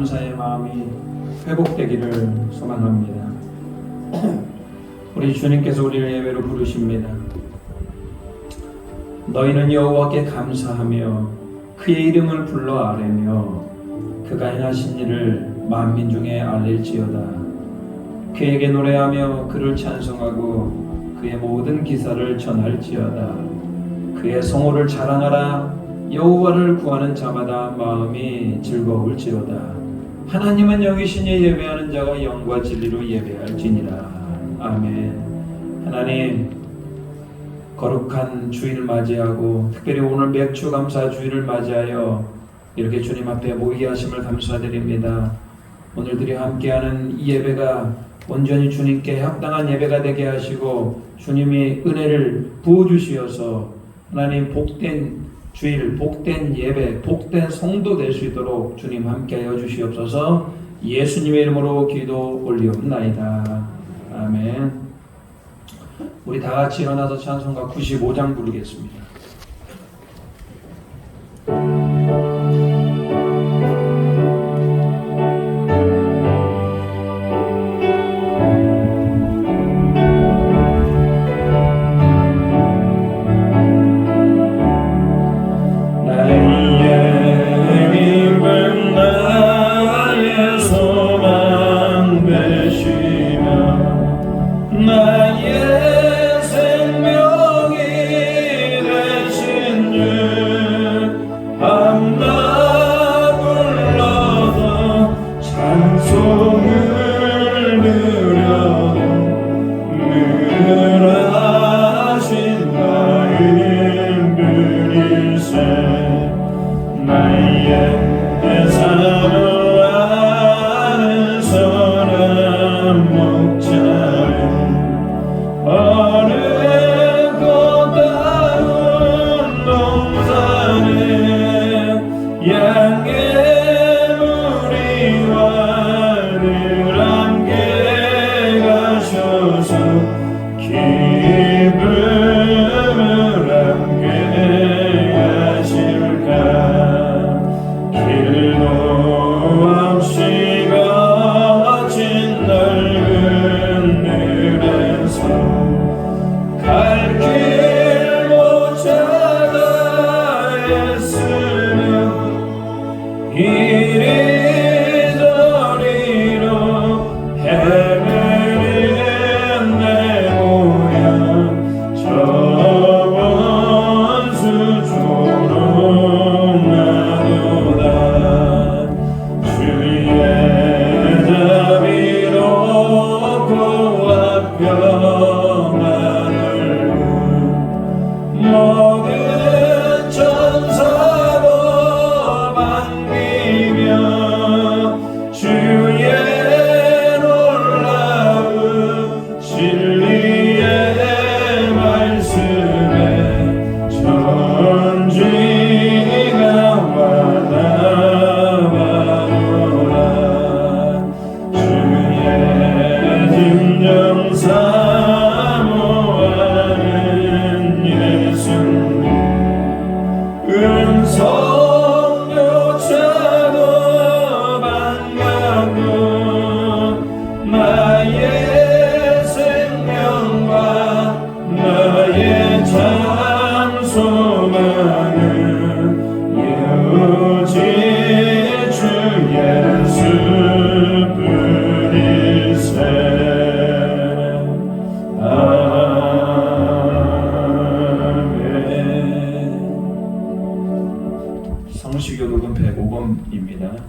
감사의 마음이 회복되기를 소망합니다. 우리 주님께서 우리를 예배로 부르십니다. 너희는 여호와께 감사하며 그의 이름을 불러 아뢰며 그가 행하신 일을 만민 중에 알릴지어다. 그에게 노래하며 그를 찬송하고 그의 모든 기사를 전할지어다. 그의 성호를 자랑하라. 여호와를 구하는 자마다 마음이 즐거울지어다. 하나님은 영이시니 예배하는 자가 영과 진리로 예배할지니라. 아멘. 하나님, 거룩한 주일을 맞이하고 특별히 오늘 맥주 감사 주일을 맞이하여 이렇게 주님 앞에 모이게 하심을 감사드립니다. 오늘들이 함께하는 이 예배가 온전히 주님께 합당한 예배가 되게 하시고 주님이 은혜를 부어주시어서 하나님 복된 주일, 복된 예배, 복된 성도 될 수 있도록 주님 함께하여 주시옵소서. 예수님의 이름으로 기도 올리옵나이다. 아멘. 우리 다 같이 일어나서 찬송가 95장 부르겠습니다. 성시교독은 105번입니다.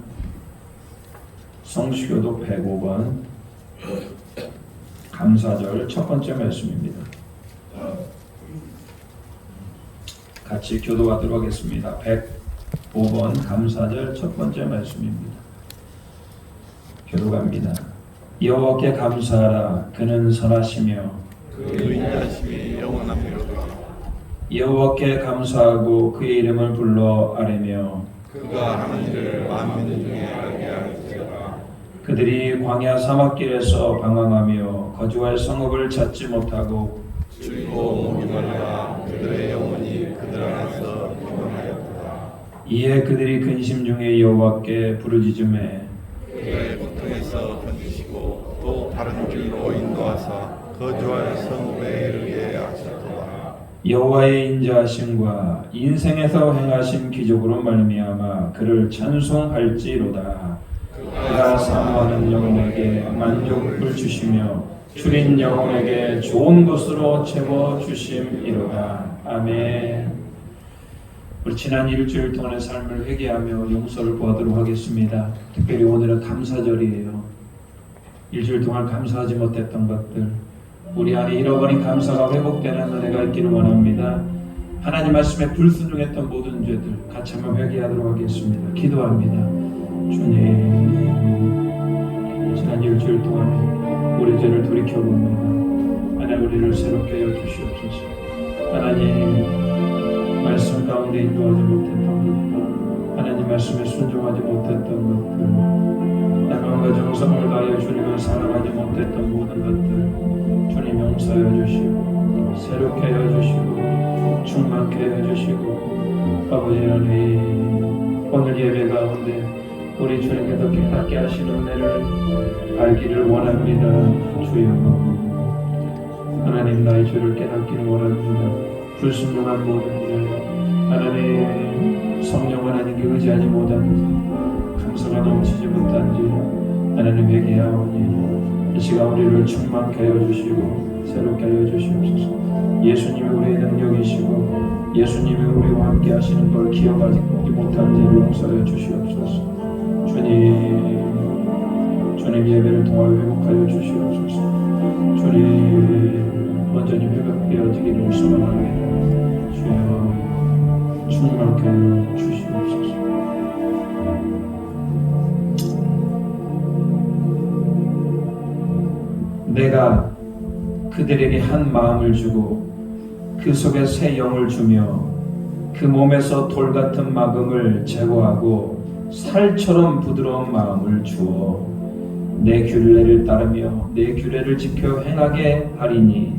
성시교독 105번 감사절 첫 번째 말씀입니다. 같이 교독하도록 하겠습니다. 105번 감사절 첫 번째 말씀입니다. 교독합니다. 여호와께 감사하라. 그는 선하시며 그 인자하심이 영원하며 여호와께 감사하고 그의 이름을 불러 아뢰며 그가 하는 일을 만민 중에 알게 하시리라. 그들이 광야 사막길에서 방황하며 거주할 성읍을 찾지 못하고 줄이고 목이 말라 그들의 영혼이 그들 안에서 피곤하였다. 이에 그들이 근심 중에 여호와께 부르짖으매 그의 고통에서 건지시고 또 바른 길로 인도하사 거주할 성읍에 이르게 하셨도다. 여호와의 인자하심과 인생에서 행하신 기적으로 말미암아 그를 찬송할지로다. 그가 사모하는 영혼에게 만족을 주시며 줄인 영혼에게 좋은 것으로 채워 주심이로다. 아멘. 우리 지난 일주일 동안의 삶을 회개하며 용서를 구하도록 하겠습니다. 특별히 오늘은 감사절이에요. 일주일 동안 감사하지 못했던 것들, 우리 안에 잃어버린 감사가 회복되는 은혜가 있기를 원합니다. 하나님 말씀에 불순종했던 모든 죄들 같이 한번 회개하도록 하겠습니다. 기도합니다. 주님, 지난 일주일 동안 우리 죄를 돌이켜봅니다. 하나님, 우리를 새롭게 하여 주시옵소서. 하나님, 말씀 가운데 인도하지 못했던 것들, 하나님 말씀에 순종하지 못했던 것들, 마음과 정성을 다하여 주님을 사랑하지 못했던 모든 것들 주님 용서하여 주시고 새롭게 하여 주시고 충만케 하여 주시고, 아버지 하나님, 오늘 예배 가운데 우리 주님께서 깨닫게 하시는 은혜를 알기를 원합니다. 주여, 하나님, 나의 죄를 깨닫기를 원합니다. 불순종한 모든 일, 하나님, 성령 하나님께 의지하지 못한 감사가 넘치지 못한 지 하나님 회개하오니 이 시간 우리를 충만케 하여 주시고 새롭게 하여 주시옵소서. 예수님이 우리의 능력이시고 예수님이 우리와 함께 하시는 걸 기억하지 못한 죄를 용서하여 주시옵소서. 주님 예배를 통하여 회복하여 주시옵소서. 주님 온전히 회복되어지기를 소망합니다. 주여, 충만케 하여 주시옵소서. 내가 그들에게 한 마음을 주고 그 속에 새 영을 주며 그 몸에서 돌 같은 마음을 제거하고 살처럼 부드러운 마음을 주어 내 규례를 따르며 내 규례를 지켜 행하게 하리니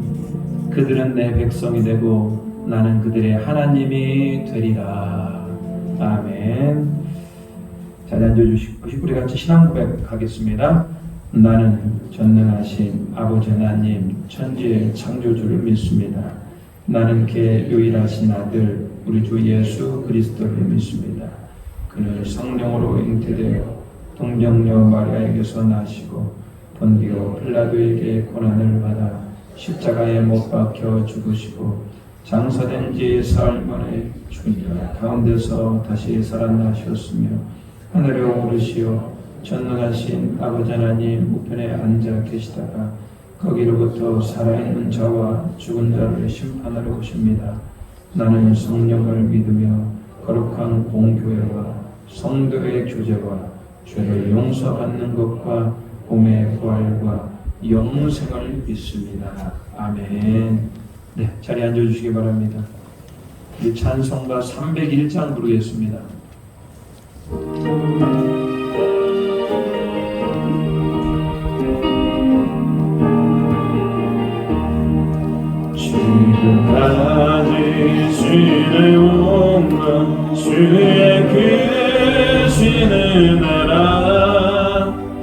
그들은 내 백성이 되고 나는 그들의 하나님이 되리라. 아멘. 잘 앉아주시고 우리 같이 신앙 고백하겠습니다. 나는 전능하신 아버지 하나님 천지의 창조주를 믿습니다. 나는 그의 유일하신 아들 우리 주 예수 그리스도를 믿습니다. 그는 성령으로 잉태되어 동정녀 마리아에게서 나시고 본디오 필라도에게 고난을 받아 십자가에 못 박혀 죽으시고 장사된 지 사흘 만에 죽으니라 가운데서 다시 살아나셨으며 하늘에 오르시어 전능하신 아버지 하나님 우편에 앉아 계시다가 거기로부터 살아있는 자와 죽은 자를 심판하러 오십니다. 나는 성령을 믿으며 거룩한 공교회와 성도의 교제와 죄를 용서받는 것과 몸의 부활과 영생을 믿습니다. 아멘. 네, 자리에 앉아주시기 바랍니다. 우리 찬송가 301장 부르겠습니다. 지금까지 주의 온건 주의 크신 은혜라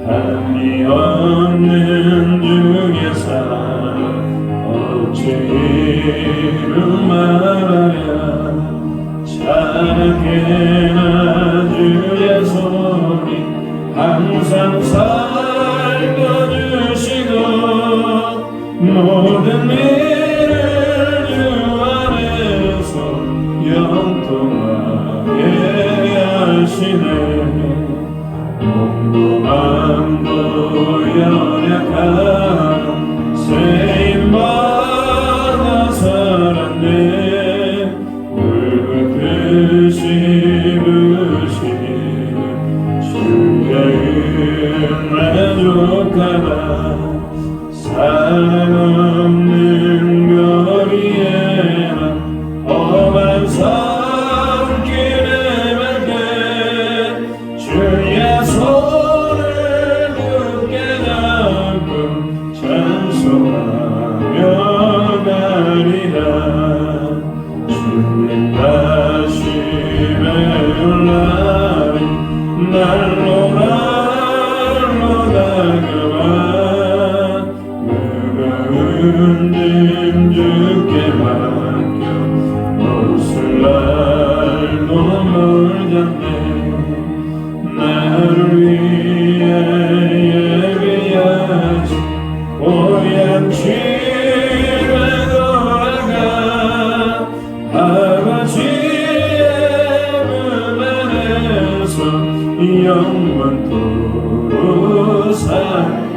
한이 없는 중에서 어찌 이루 말하랴 자라게나 주의 손이 항상 살펴주시고 모든 일을 주 안에서 영통하게 하시네. 몸도 마음도 연약한 세임받아 살았네. 물붓듯이 부시는 주의 은혜 족하다. 사랑 없는 거리에만 험한 산길에 밟게 주의 손을 굳게 잡고 찬송하며 가리라. 주님 다시 배울 날이 날 놀아 주님 주께 맡겨 옷을 날도 멀잖네 나를 위해 예비하지 고향 집에 돌아가 아버지의 품 안에서 영원토록 살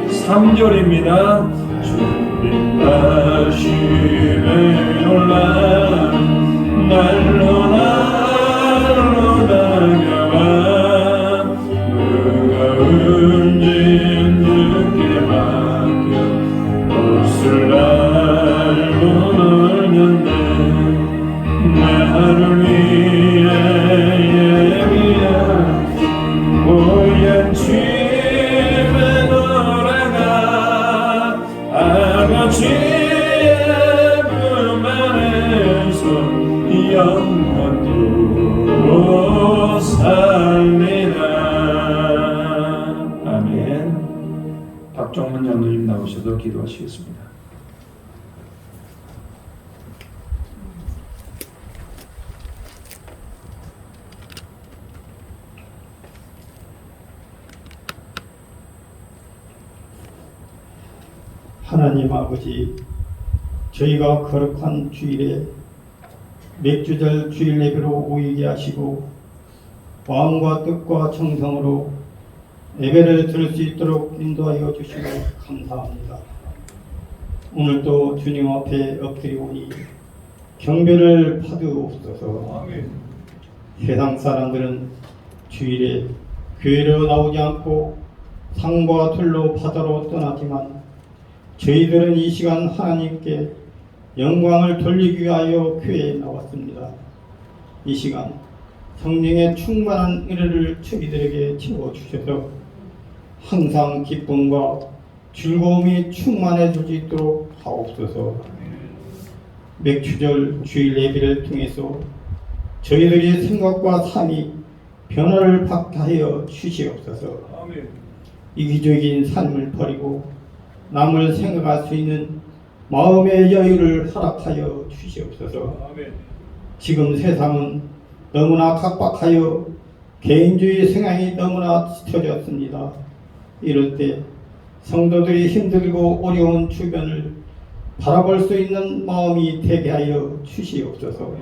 3절입니다. 주님 다시에 올라 날로 다가와 무거운 짐 주께 맡겨 옷을 달고 멀는데 나를 위해 예비한 고향 집에 돌아가 아버지의 품 안에서 영원토록 살리라. 아멘. 박종문 장로님 나오셔서 기도하시겠습니다. 하나님 아버지, 저희가 거룩한 주일에 맥주절 주일 예배로 모이게 하시고 마음과 뜻과 정성으로 예배를 들을 수 있도록 인도하여 주시고 감사합니다. 오늘도 주님 앞에 엎드리오니 경배를 받으옵소서. 세상 사람들은 주일에 교회로 나오지 않고 상과 둘로 바다로 떠나지만 저희들은 이 시간 하나님께 영광을 돌리기 위하여 교회에 나왔습니다. 이 시간 성령의 충만한 은혜를 저희들에게 채워주셔서 항상 기쁨과 즐거움이 충만해 줄 수 있도록 하옵소서. 맥주절 주일 예배를 통해서 저희들의 생각과 삶이 변화를 받게 하여 주시옵소서. 이기적인 삶을 버리고 남을 생각할 수 있는 마음의 여유를 허락하여 주시옵소서. 지금 세상은 너무나 각박하여 개인주의 생각이 너무나 짙어졌습니다. 이럴 때 성도들이 힘들고 어려운 주변을 바라볼 수 있는 마음이 되게 하여 주시옵소서.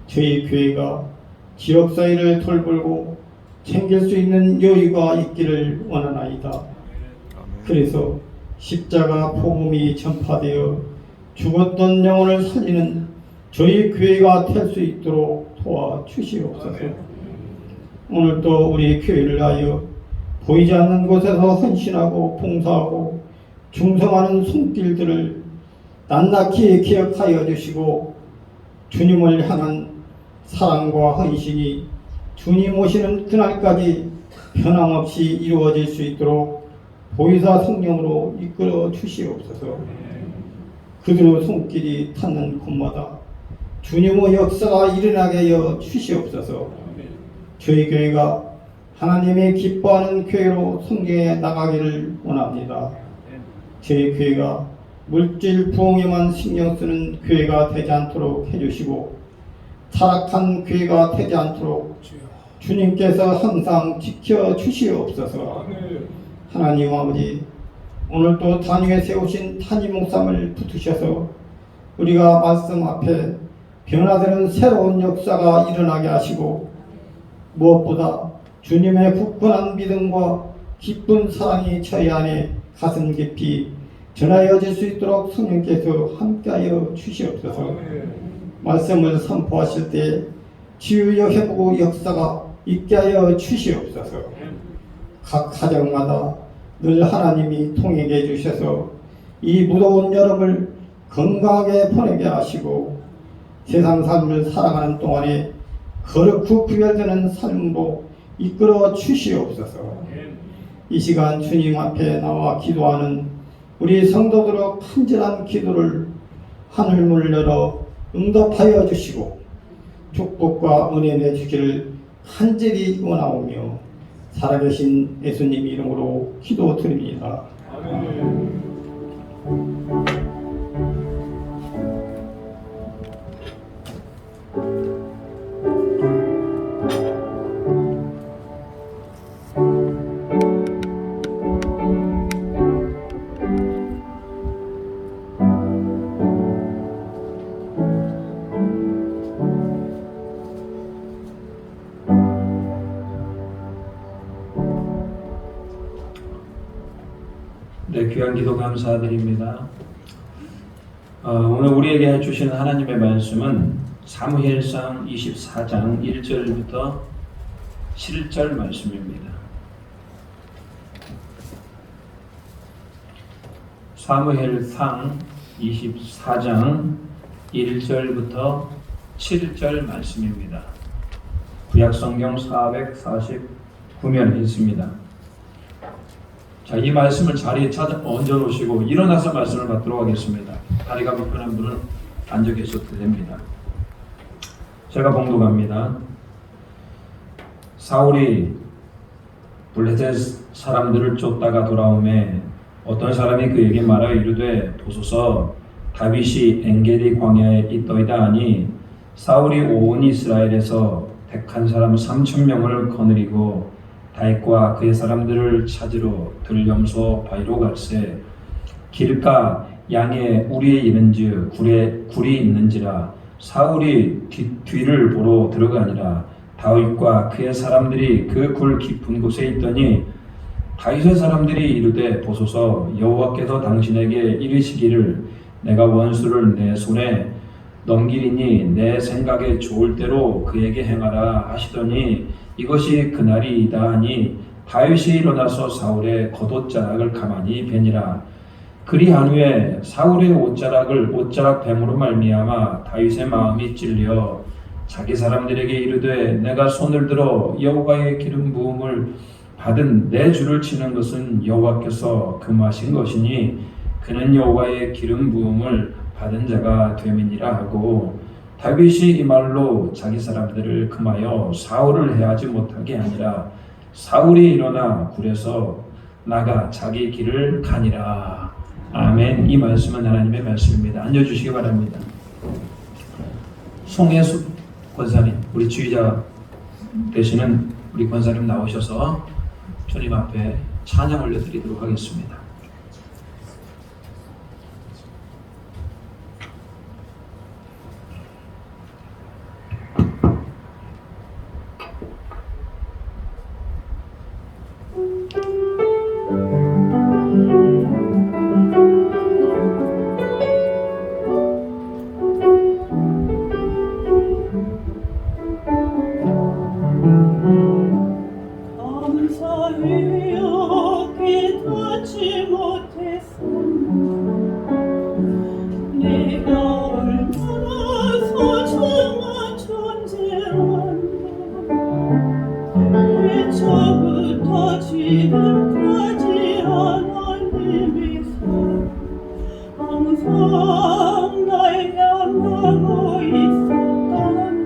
저희 교회가 지역사회를 돌보고 챙길 수 있는 여유가 있기를 원하나이다. 그래서 십자가 복음이 전파되어 죽었던 영혼을 살리는 저희 교회가 될 수 있도록 도와주시옵소서. 오늘도 우리 교회를 하여 보이지 않는 곳에서 헌신하고 봉사하고 충성하는 손길들을 낱낱이 기억하여 주시고 주님을 향한 사랑과 헌신이 주님 오시는 그날까지 변함없이 이루어질 수 있도록 보혜사 성령으로 이끌어 주시옵소서. 그들의 손길이 닿는 곳마다 주님의 역사가 일어나게 하여 주시옵소서. 저희 교회가 하나님의 기뻐하는 교회로 성경에 나가기를 원합니다. 저희 교회가 물질 부흥에만 신경 쓰는 교회가 되지 않도록 해주시고 타락한 교회가 되지 않도록 주님께서 항상 지켜주시옵소서. 하나님 아버지, 오늘도 단위에 세우신 탄임 목사를 붙으셔서 우리가 말씀 앞에 변화되는 새로운 역사가 일어나게 하시고 무엇보다 주님의 굳건한 믿음과 기쁜 사랑이 저희 안에 가슴 깊이 전하여질 수 있도록 성령께서 함께하여 주시옵소서. 말씀을 선포하실 때 치유의 회복 역사가 있게 하여 주시옵소서. 각 가정마다 늘 하나님이 통행해 주셔서 이 무더운 여름을 건강하게 보내게 하시고 세상 삶을 살아가는 동안에 거룩히 구별되는 삶으로 이끌어 주시옵소서. 이 시간 주님 앞에 나와 기도하는 우리 성도들의 간절한 기도를 하늘문을 열어 응답하여 주시고 축복과 은혜 내주기를 간절히 원하오며 살아계신 예수님 이름으로 기도드립니다. 아멘. 네, 귀한 기도 감사드립니다. 오늘 우리에게 해주신 하나님의 말씀은 사무엘상 24장 1절부터 7절 말씀입니다. 사무엘상 24장 1절부터 7절 말씀입니다. 구약성경 449면에 있습니다. 자, 이 말씀을 자리에 얹어 놓으시고 일어나서 말씀을 받도록 하겠습니다. 다리가 불편한 분은 앉아 계셔도 됩니다. 제가 봉독합니다. 사울이 블레셋 사람들을 쫓다가 돌아오매 어떤 사람이 그에게 말하여 이르되 보소서 다윗이 엔게디 광야에 있더이다 하니 사울이 온 이스라엘에서 택한 사람 3,000명을 거느리고 다윗과 그의 사람들을 찾으러 들염소 바위로 갈새 길가 양에 우리에 이른즉 굴이 있는지라 사울이 뒤를 보러 들어가니라. 다윗과 그의 사람들이 그 굴 깊은 곳에 있더니 다윗의 사람들이 이르되 보소서 여호와께서 당신에게 이르시기를 내가 원수를 내 손에 넘기리니 내 생각에 좋을 대로 그에게 행하라 하시더니 이것이 그날이이다 하니 다윗이 일어나서 사울의 겉옷자락을 가만히 베니라. 그리한 후에 사울의 옷자락 뱀으로 말미암아 다윗의 마음이 찔려 자기 사람들에게 이르되 내가 손을 들어 여호와의 기름 부음을 받은 내 주를 치는 것은 여호와께서 금하신 것이니 그는 여호와의 기름 부음을 받은 자가 됨이니라 하고 다윗이 이 말로 자기 사람들을 금하여 사울을 해하지 못하게 하니라. 사울이 일어나 굴에서 나가 자기 길을 가니라. 아멘. 이 말씀은 하나님의 말씀입니다. 앉아주시기 바랍니다. 송혜숙 권사님, 우리 주의자 되시는 우리 권사님 나오셔서 주님 앞에 찬양 올려드리도록 하겠습니다. 감사해요 깨닫지 못했습니다. 내가 얼마나 소중한 존재란가. 태초부터 지금까지 하나님의 사랑 항상 날 향하고 있었다니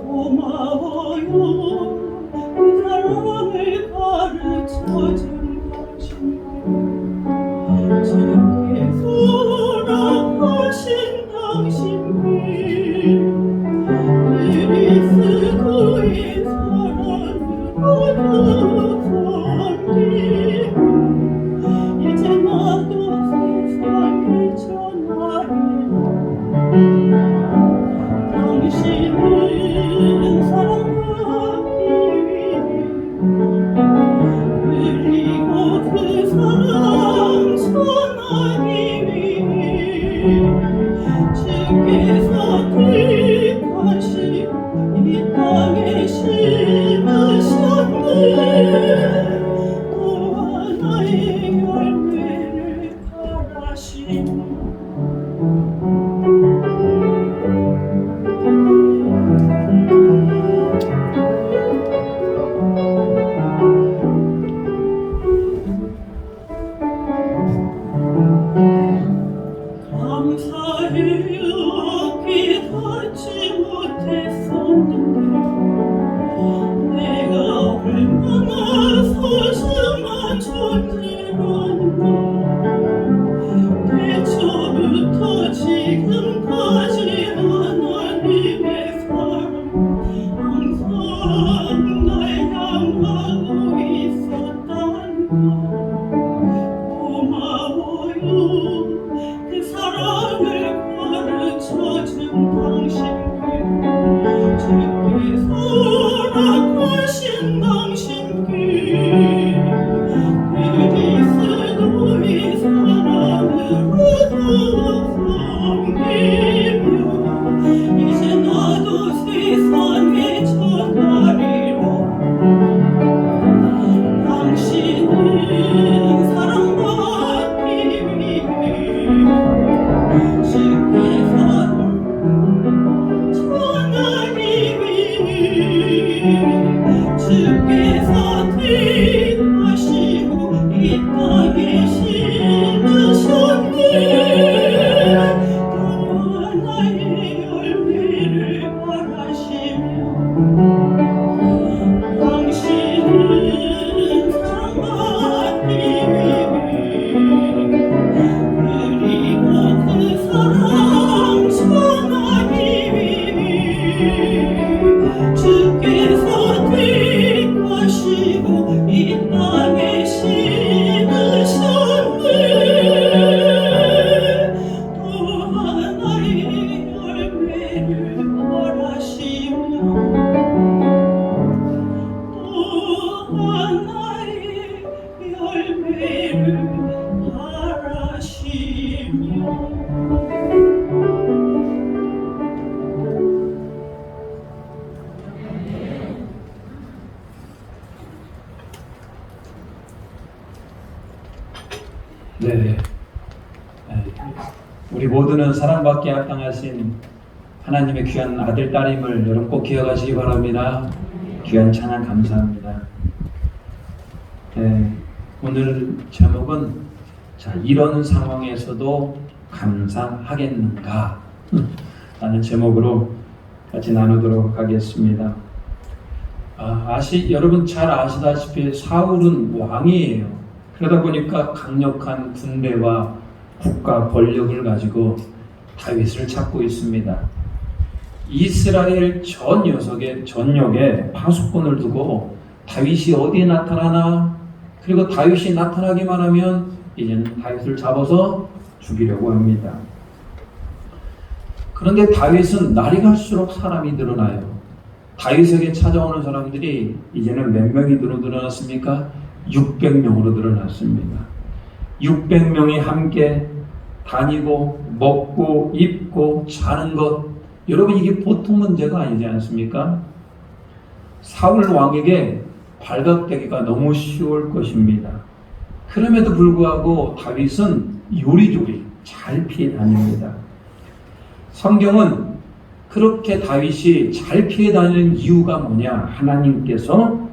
고마워요. 그 사랑을 가르쳐준 것이고 주께서 허락하신 당신 늘 쓰고의 사랑으로 섬기 이제 나도 세상에 전하리 당신은 사랑하기 위해 하나의 열매를 바라시며 네. 우리 모두는 사랑받기에 합당하신 하나님의 귀한 아들, 딸임을 여러분 꼭 기억하시기 바랍니다. 귀한 찬양 감사합니다. 네. 오늘 제목은 자, 이런 상황에서도 감사하겠는가? 라는 제목으로 같이 나누도록 하겠습니다. 여러분 잘 아시다시피 사울은 왕이에요. 그러다 보니까 강력한 군대와 국가 권력을 가지고 다윗을 찾고 있습니다. 이스라엘 전역에 파수꾼을 두고 다윗이 어디에 나타나나, 그리고 다윗이 나타나기만 하면 이제는 다윗을 잡아서 죽이려고 합니다. 그런데 다윗은 날이 갈수록 사람이 늘어나요. 다윗에게 찾아오는 사람들이 이제는 몇 명이 늘어났습니까? 600명으로 늘어났습니다. 600명이 함께 다니고 먹고 입고 자는 것, 여러분 이게 보통 문제가 아니지 않습니까? 사울 왕에게 발각되기가 너무 쉬울 것입니다. 그럼에도 불구하고 다윗은 요리조리 잘 피해 다닙니다. 성경은 그렇게 다윗이 잘 피해 다니는 이유가 뭐냐? 하나님께서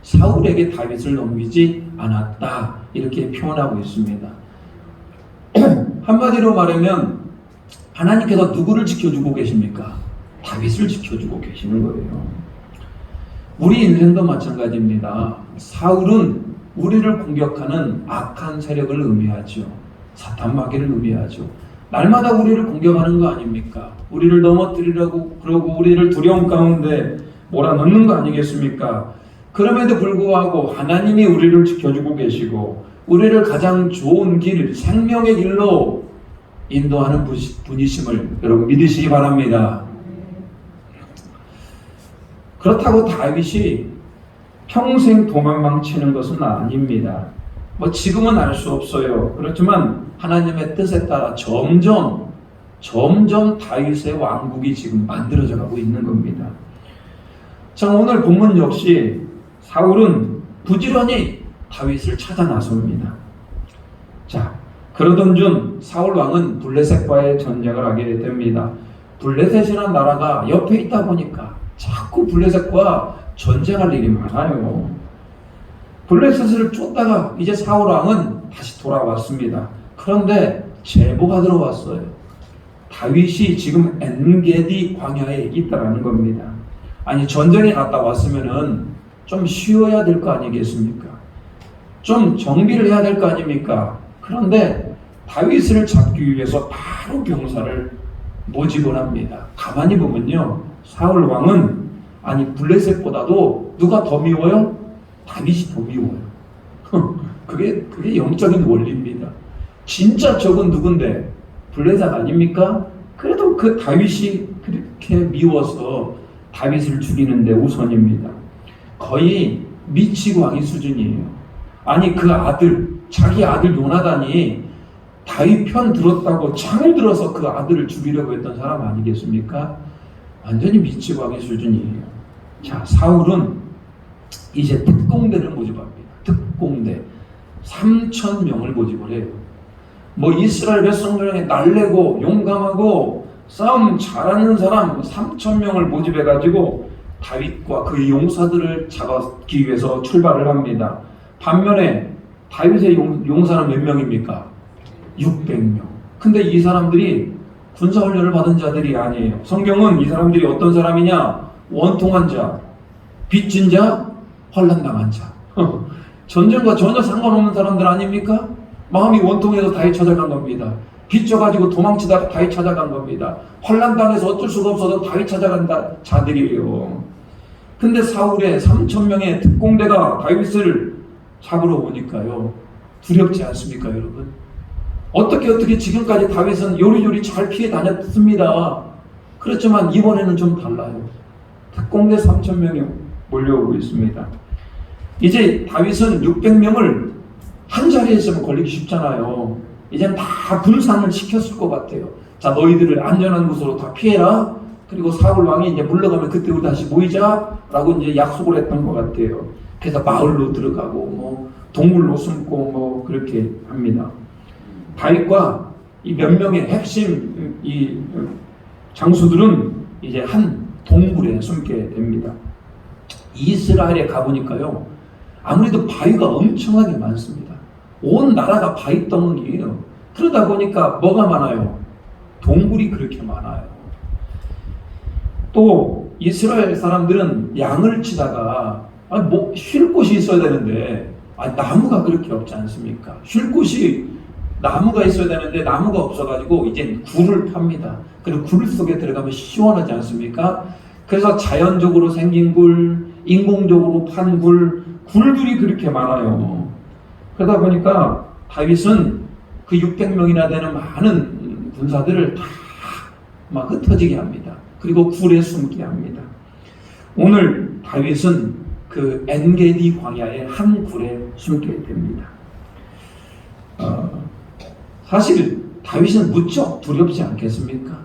사울에게 다윗을 넘기지 않았다, 이렇게 표현하고 있습니다. 한마디로 말하면 하나님께서 누구를 지켜주고 계십니까? 다윗을 지켜주고 계시는 거예요. 우리 인생도 마찬가지입니다. 사울은 우리를 공격하는 악한 세력을 의미하죠. 사탄 마귀를 의미하죠. 날마다 우리를 공격하는 거 아닙니까? 우리를 넘어뜨리려고 그러고 우리를 두려움 가운데 몰아넣는 거 아니겠습니까? 그럼에도 불구하고 하나님이 우리를 지켜주고 계시고 우리를 가장 좋은 길, 생명의 길로 인도하는 분이심을 여러분 믿으시기 바랍니다. 그렇다고 다윗이 평생 도망치는 것은 아닙니다. 지금은 알 수 없어요. 그렇지만 하나님의 뜻에 따라 점점 다윗의 왕국이 지금 만들어져 가고 있는 겁니다. 자, 오늘 본문 역시 사울은 부지런히 다윗을 찾아 나섭니다. 자, 그러던 중 사울 왕은 블레셋과의 전쟁을 하게 됩니다. 블레셋이라는 나라가 옆에 있다 보니까 자꾸 블레셋과 전쟁할 일이 많아요. 블레셋을 쫓다가 이제 사울 왕은 다시 돌아왔습니다. 그런데 제보가 들어왔어요. 다윗이 지금 엔게디 광야에 있다라는 겁니다. 아니, 전쟁에 갔다 왔으면은 좀 쉬어야 될 거 아니겠습니까? 좀 정비를 해야 될 거 아닙니까? 그런데 다윗을 잡기 위해서 바로 병사를 모집을 합니다. 가만히 보면요, 사울 왕은 블레셋보다도 누가 더 미워요? 다윗이 더 미워요. 그게 영적인 원리입니다. 진짜 적은 누군데? 블레셋 아닙니까? 그래도 그 다윗이 그렇게 미워서 다윗을 죽이는데 우선입니다. 거의 미치고 왕의 수준이에요. 아니, 그 아들, 자기 아들 요나단이 다윗 편 들었다고 창을 들어서 그 아들을 죽이려고 했던 사람 아니겠습니까? 완전히 미치고 왕의 수준이에요. 자, 사울은 이제 특공대를 모집합니다. 특공대 3,000명을 모집을 해요. 이스라엘 백성들 중에 날래고 용감하고 싸움 잘하는 사람 3,000명을 모집해가지고 다윗과 그의 용사들을 잡기 위해서 출발을 합니다. 반면에 다윗의 용사는 몇 명입니까? 600명. 근데 이 사람들이 군사훈련을 받은 자들이 아니에요. 성경은 이 사람들이 어떤 사람이냐? 원통한 자, 빚진 자, 환난당한 자. 전쟁과 전혀 상관없는 사람들 아닙니까? 마음이 원통해서 다윗 찾아간 겁니다. 빚져가지고 도망치다가 다윗 찾아간 겁니다. 환난당해서 어쩔 수가 없어서 다윗 찾아간 자들이에요. 근데 사울의 3,000명의 특공대가 다윗을 잡으러 오니까요, 두렵지 않습니까, 여러분? 어떻게 지금까지 다윗은 요리조리 잘 피해 다녔습니다. 그렇지만 이번에는 좀 달라요. 특공대 3,000명이 몰려오고 있습니다. 이제 다윗은 600명을 한 자리에 있으면 걸리기 쉽잖아요. 이제 다 분산을 시켰을 것 같아요. 자, 너희들을 안전한 곳으로 다 피해라. 그리고 사울 왕이 이제 물러가면 그때 우리 다시 모이자라고 이제 약속을 했던 것 같아요. 그래서 마을로 들어가고 뭐 동굴로 숨고 뭐 그렇게 합니다. 다윗과 이 몇 명의 핵심 이 장수들은 이제 한 동굴에 숨게 됩니다. 이스라엘에 가보니까요, 아무래도 바위가 엄청나게 많습니다. 온 나라가 바위 덩어리예요. 그러다 보니까 뭐가 많아요? 동굴이 그렇게 많아요. 또 이스라엘 사람들은 양을 치다가 뭐 쉴 곳이 있어야 되는데 나무가 그렇게 없지 않습니까? 쉴 곳이 나무가 있어야 되는데 나무가 없어가지고 이제 굴을 팝니다. 그리고 굴 속에 들어가면 시원하지 않습니까? 그래서 자연적으로 생긴 굴, 인공적으로 판 굴, 굴들이 그렇게 많아요. 그러다 보니까 다윗은 그 600명이나 되는 많은 군사들을 다 막 흩어지게 합니다. 그리고 굴에 숨게 합니다. 오늘 다윗은 그 엔게디 광야의 한 굴에 숨게 됩니다. 사실 다윗은 무척 두렵지 않겠습니까?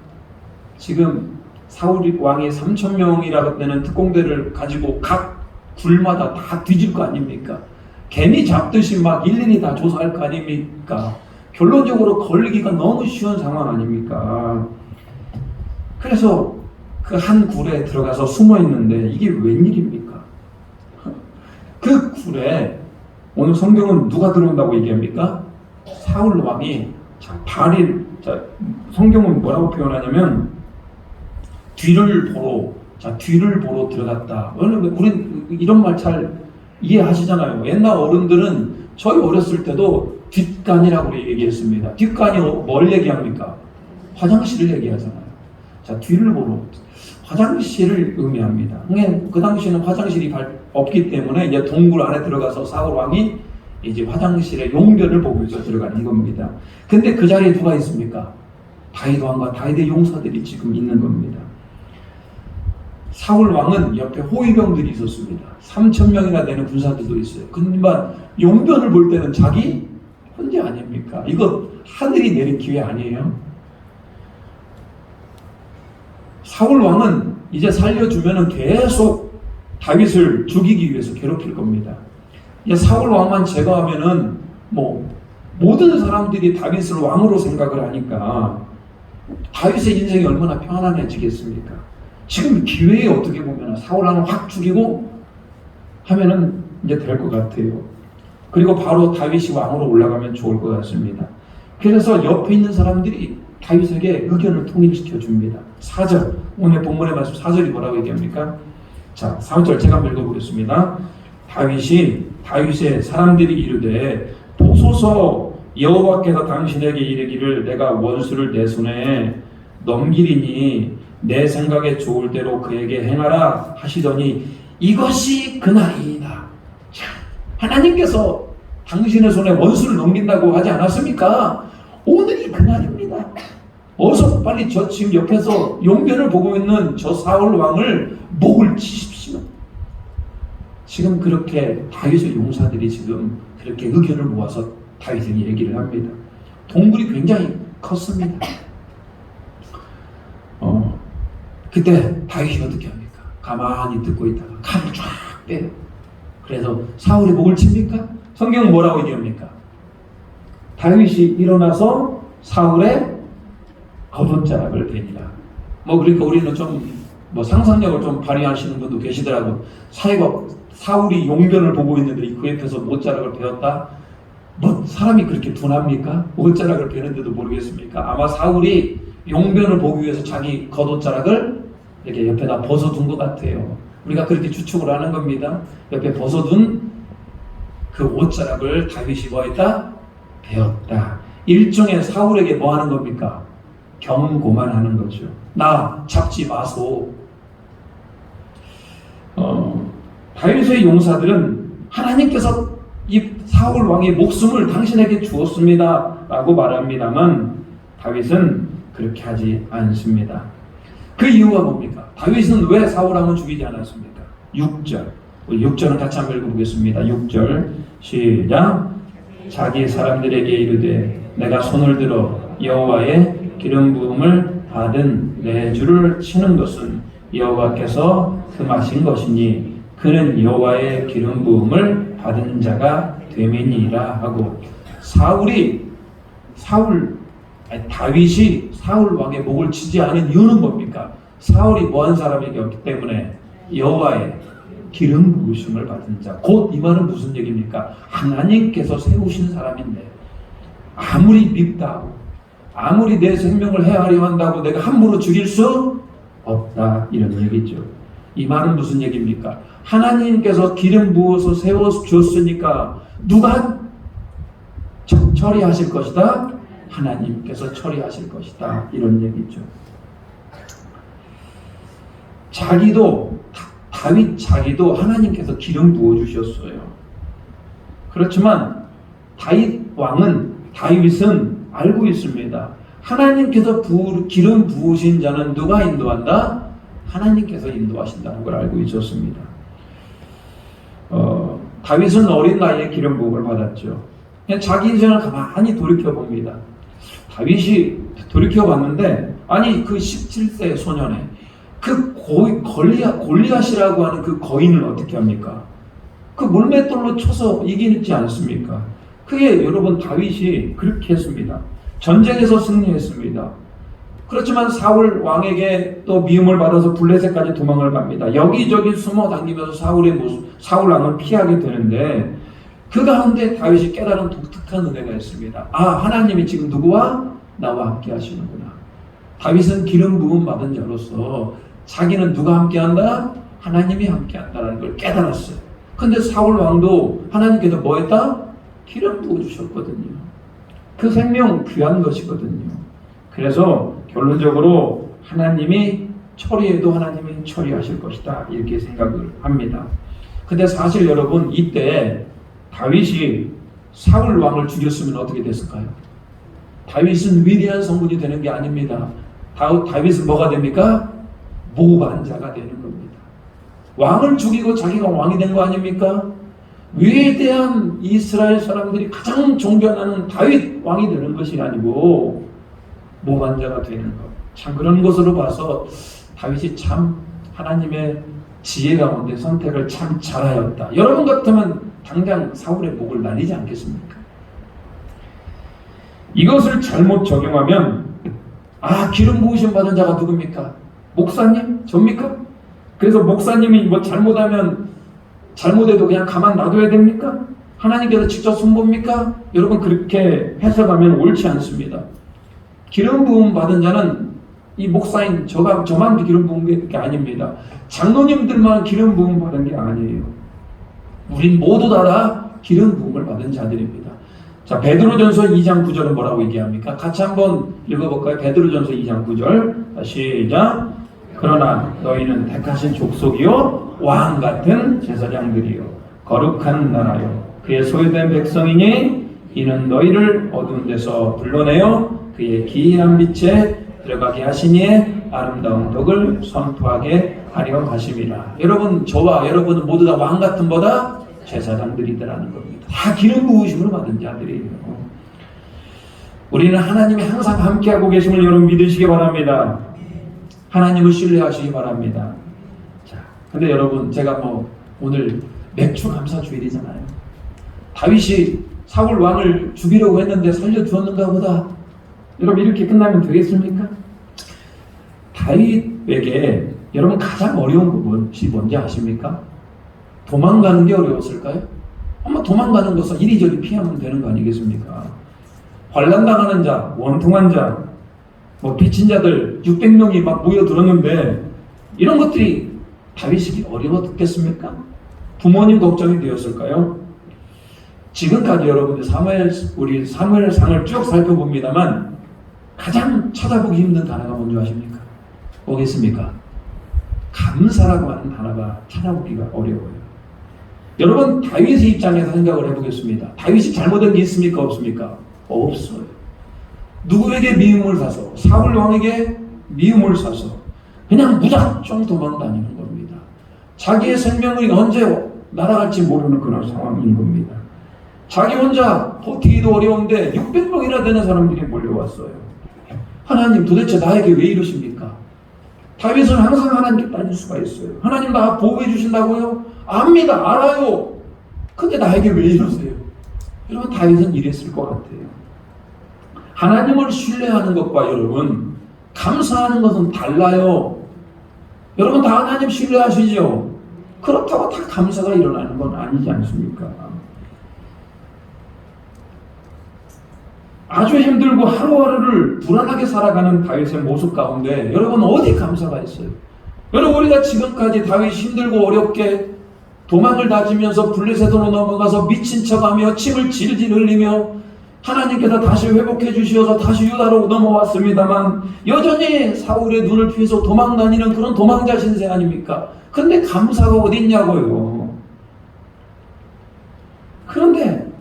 지금 사울 왕이 3,000명이라고 되는 특공대를 가지고 각 굴마다 다 뒤질 거 아닙니까? 개미 잡듯이 막 일일이 다 조사할 거 아닙니까? 결론적으로 걸리기가 너무 쉬운 상황 아닙니까? 그래서 그 한 굴에 들어가서 숨어 있는데 이게 웬일입니까? 그 굴에 오늘 성경은 누가 들어온다고 얘기합니까? 사울 왕이 성경은 뭐라고 표현하냐면 뒤를 보러 들어갔다. 우린 이런 말 잘 이해하시잖아요. 옛날 어른들은 저희 어렸을 때도 뒷간이라고 얘기했습니다. 뒷간이 뭘 얘기합니까? 화장실을 얘기하잖아요. 자, 뒤를 보러 화장실을 의미합니다. 그 당시에는 화장실이 없기 때문에 이제 동굴 안에 들어가서 사울 왕이 이제 화장실에 용변을 보기 위해서 들어가는 겁니다. 근데 그 자리에 누가 있습니까? 다윗 왕과 다윗의 용사들이 지금 있는 겁니다. 사울 왕은 옆에 호위병들이 있었습니다. 3,000명이나 되는 군사들도 있어요. 근데 용변을 볼 때는 자기 혼자 아닙니까? 이거 하늘이 내린 기회 아니에요? 사울 왕은 이제 살려주면은 계속 다윗을 죽이기 위해서 괴롭힐 겁니다. 이제 사울 왕만 제거하면은 뭐 모든 사람들이 다윗을 왕으로 생각을 하니까 다윗의 인생이 얼마나 편안해지겠습니까? 지금 기회에 어떻게 보면 사울 왕을 확 죽이고 하면은 이제 될 것 같아요. 그리고 바로 다윗이 왕으로 올라가면 좋을 것 같습니다. 그래서 옆에 있는 사람들이 다윗에게 의견을 통일시켜 줍니다. 4절, 오늘 본문의 말씀 4절이 뭐라고 얘기합니까? 자, 4절 제가 한번 읽어보겠습니다. 다윗의 사람들이 이르되 보소서 여호와께서 당신에게 이르기를 내가 원수를 내 손에 넘기리니 내 생각에 좋을 대로 그에게 행하라 하시더니 이것이 그날이다. 자, 하나님께서 당신의 손에 원수를 넘긴다고 하지 않았습니까? 오늘이 그날입니다. 어서 빨리 저 지금 옆에서 용변을 보고 있는 저 사울 왕을 목을 치십시오. 지금 그렇게 다윗의 용사들이 지금 그렇게 의견을 모아서 다윗에게 얘기를 합니다. 동굴이 굉장히 컸습니다. 그때 다윗이 어떻게 합니까? 가만히 듣고 있다가 칼을 쫙 빼요. 그래서 사울의 목을 칩니까? 성경은 뭐라고 얘기합니까? 다윗이 일어나서 사울의 겉옷자락을 베니라. 그러니까 우리는 좀 상상력을 좀 발휘하시는 분도 계시더라고. 사울이 용변을 보고 있는데 그 옆에서 옷자락을 베었다? 사람이 그렇게 둔합니까? 옷자락을 베는데도 모르겠습니까? 아마 사울이 용변을 보기 위해서 자기 겉옷자락을 이렇게 옆에다 벗어둔 것 같아요. 우리가 그렇게 추측을 하는 겁니다. 옆에 벗어둔 그 옷자락을 다윗이 뭐했다? 베었다. 일종의 사울에게 뭐 하는 겁니까? 경고만 하는 거죠. 나 잡지 마소. 다윗의 용사들은 하나님께서 이 사울 왕의 목숨을 당신에게 주었습니다 라고 말합니다만 다윗은 그렇게 하지 않습니다. 그 이유가 뭡니까? 다윗은 왜 사울 왕을 죽이지 않았습니까? 6절 우리 6절은 같이 한번 읽어보겠습니다. 6절 시작. 자기 사람들에게 이르되 내가 손을 들어 여호와의 기름 부음을 받은 내 주를 치는 것은 여호와께서 금하신 것이니 그는 여호와의 기름 부음을 받은 자가 됨이니라 하고, 다윗이 사울 왕의 목을 치지 않은 이유는 뭡니까? 사울이 뭐한 사람이었기 때문에 여호와의 기름 부으심을 받은 자. 곧 이 말은 무슨 얘기입니까? 하나님께서 세우신 사람인데 아무리 밉다고 아무리 내 생명을 해하려 한다고 내가 함부로 죽일 수 없다, 이런 얘기죠. 이 말은 무슨 얘기입니까? 하나님께서 기름 부어서 세워 주었으니까 누가 처리하실 것이다? 하나님께서 처리하실 것이다, 이런 얘기죠. 다윗 자기도 하나님께서 기름 부어 주셨어요. 그렇지만 다윗은 알고 있습니다. 하나님께서 기름 부으신 자는 누가 인도한다? 하나님께서 인도하신다는 걸 알고 있었습니다. 다윗은 어린 나이에 기름 부음을 받았죠. 그냥 자기 인생을 가만히 돌이켜봅니다. 다윗이 돌이켜봤는데, 아니 그 17세 소년에 그 골리앗이라고 하는 그 거인을 어떻게 합니까? 그 물맷돌로 쳐서 이기지 않습니까? 그게 여러분 다윗이 그렇게 했습니다. 전쟁에서 승리했습니다. 그렇지만 사울 왕에게 또 미움을 받아서 블레셋까지 도망을 갑니다. 여기저기 숨어 다니면서 사울 왕을 피하게 되는데, 그 가운데 다윗이 깨달은 독특한 은혜가 있습니다. 아, 하나님이 지금 누구와? 나와 함께 하시는구나. 다윗은 기름 부음 받은 자로서 자기는 누가 함께 한다? 하나님이 함께 한다는 걸 깨달았어요. 근데 사울 왕도 하나님께서 뭐 했다? 기름 부어주셨거든요. 그 생명 귀한 것이거든요. 그래서 결론적으로 하나님이 처리해도 하나님이 처리하실 것이다, 이렇게 생각을 합니다. 근데 사실 여러분, 이때 다윗이 사울 왕을 죽였으면 어떻게 됐을까요? 다윗은 위대한 성군이 되는 게 아닙니다. 다윗은 뭐가 됩니까? 모반자가 되는 겁니다. 왕을 죽이고 자기가 왕이 된 거 아닙니까? 위대한 이스라엘 사람들이 가장 존경하는 다윗 왕이 되는 것이 아니고 모반자가 되는 것. 참 그런 것으로 봐서 다윗이 참 하나님의 지혜 가운데 선택을 참 잘하였다. 여러분 같으면 당장 사울의 목을 날리지 않겠습니까? 이것을 잘못 적용하면, 아, 기름 부으심 받은 자가 누굽니까? 목사님? 접니까? 그래서 목사님이 뭐 잘못해도 그냥 가만 놔둬야 됩니까? 하나님께서 직접 손봅니까? 여러분, 그렇게 해석하면 옳지 않습니다. 기름 부음 받은 자는 이 목사인 저만 기름 부은 게 아닙니다. 장로님들만 기름 부음 받은 게 아니에요. 우린 모두 다 기름 부음을 받은 자들입니다. 자, 베드로전서 2장 9절은 뭐라고 얘기합니까? 같이 한번 읽어볼까요? 베드로전서 2장 9절 시작. 그러나 너희는 택하신 족속이요 왕 같은 제사장들이요 거룩한 나라요 그의 소유된 백성이니 이는 너희를 어두운 데서 불러내어 그의 기이한 빛에 들어가게 하시니 아름다운 덕을 선포하게 하려 하심이라. 여러분, 저와 여러분은 모두 다 왕 같은 보다 제사장들이라는 겁니다. 다 기름 부으심으로 받은 자들이에요. 우리는 하나님이 항상 함께하고 계심을 여러분 믿으시기 바랍니다. 하나님을 신뢰하시기 바랍니다. 자, 근데 여러분, 제가 오늘 맥주 감사 주일이잖아요. 다윗이 사울 왕을 죽이려고 했는데 살려주었는가 보다. 여러분, 이렇게 끝나면 되겠습니까? 다윗에게 여러분 가장 어려운 것이 뭔지 아십니까? 도망가는 게 어려웠을까요? 아마 도망가는 것은 이리저리 피하면 되는 거 아니겠습니까? 환난당하는 자, 원통한 자, 빚진 자들 600명이 막 모여들었는데 이런 것들이 다윗이 어려웠겠습니까? 부모님 걱정이 되었을까요? 지금까지 여러분들 우리 사무엘상을 쭉 살펴봅니다만 가장 찾아보기 힘든 단어가 뭔지 아십니까? 뭐겠습니까? 감사라고 하는 단어가 찾아보기가 어려워요. 여러분, 다윗의 입장에서 생각을 해보겠습니다. 다윗이 잘못한 게 있습니까? 없습니까? 없어요. 누구에게 미움을 사서, 사울 왕에게 미움을 사서 그냥 무작정 도망다니는 겁니다. 자기의 생명이 언제 날아갈지 모르는 그런 상황인 겁니다. 자기 혼자 버티기도 어려운데 600명이나 되는 사람들이 몰려왔어요. 하나님 도대체 나에게 왜 이러십니까? 다윗은 항상 하나님께 따질 수가 있어요. 하나님 나 보호해 주신다고요? 압니다. 알아요. 근데 나에게 왜 이러세요? 여러분 다윗은 이랬을 것 같아요. 하나님을 신뢰하는 것과 여러분 감사하는 것은 달라요. 여러분 다 하나님 신뢰하시죠? 그렇다고 다 감사가 일어나는 건 아니지 않습니까? 아주 힘들고 하루하루를 불안하게 살아가는 다윗의 모습 가운데 여러분 어디 감사가 있어요? 여러분 우리가 지금까지 다윗이 힘들고 어렵게 도망을 다지면서 블레셋으로 넘어가서 미친 척하며 침을 질질 흘리며 하나님께서 다시 회복해 주시어서 다시 유다로 넘어왔습니다만 여전히 사울의 눈을 피해서 도망다니는 그런 도망자 신세 아닙니까? 근데 감사가 어디 있냐고요. 그런데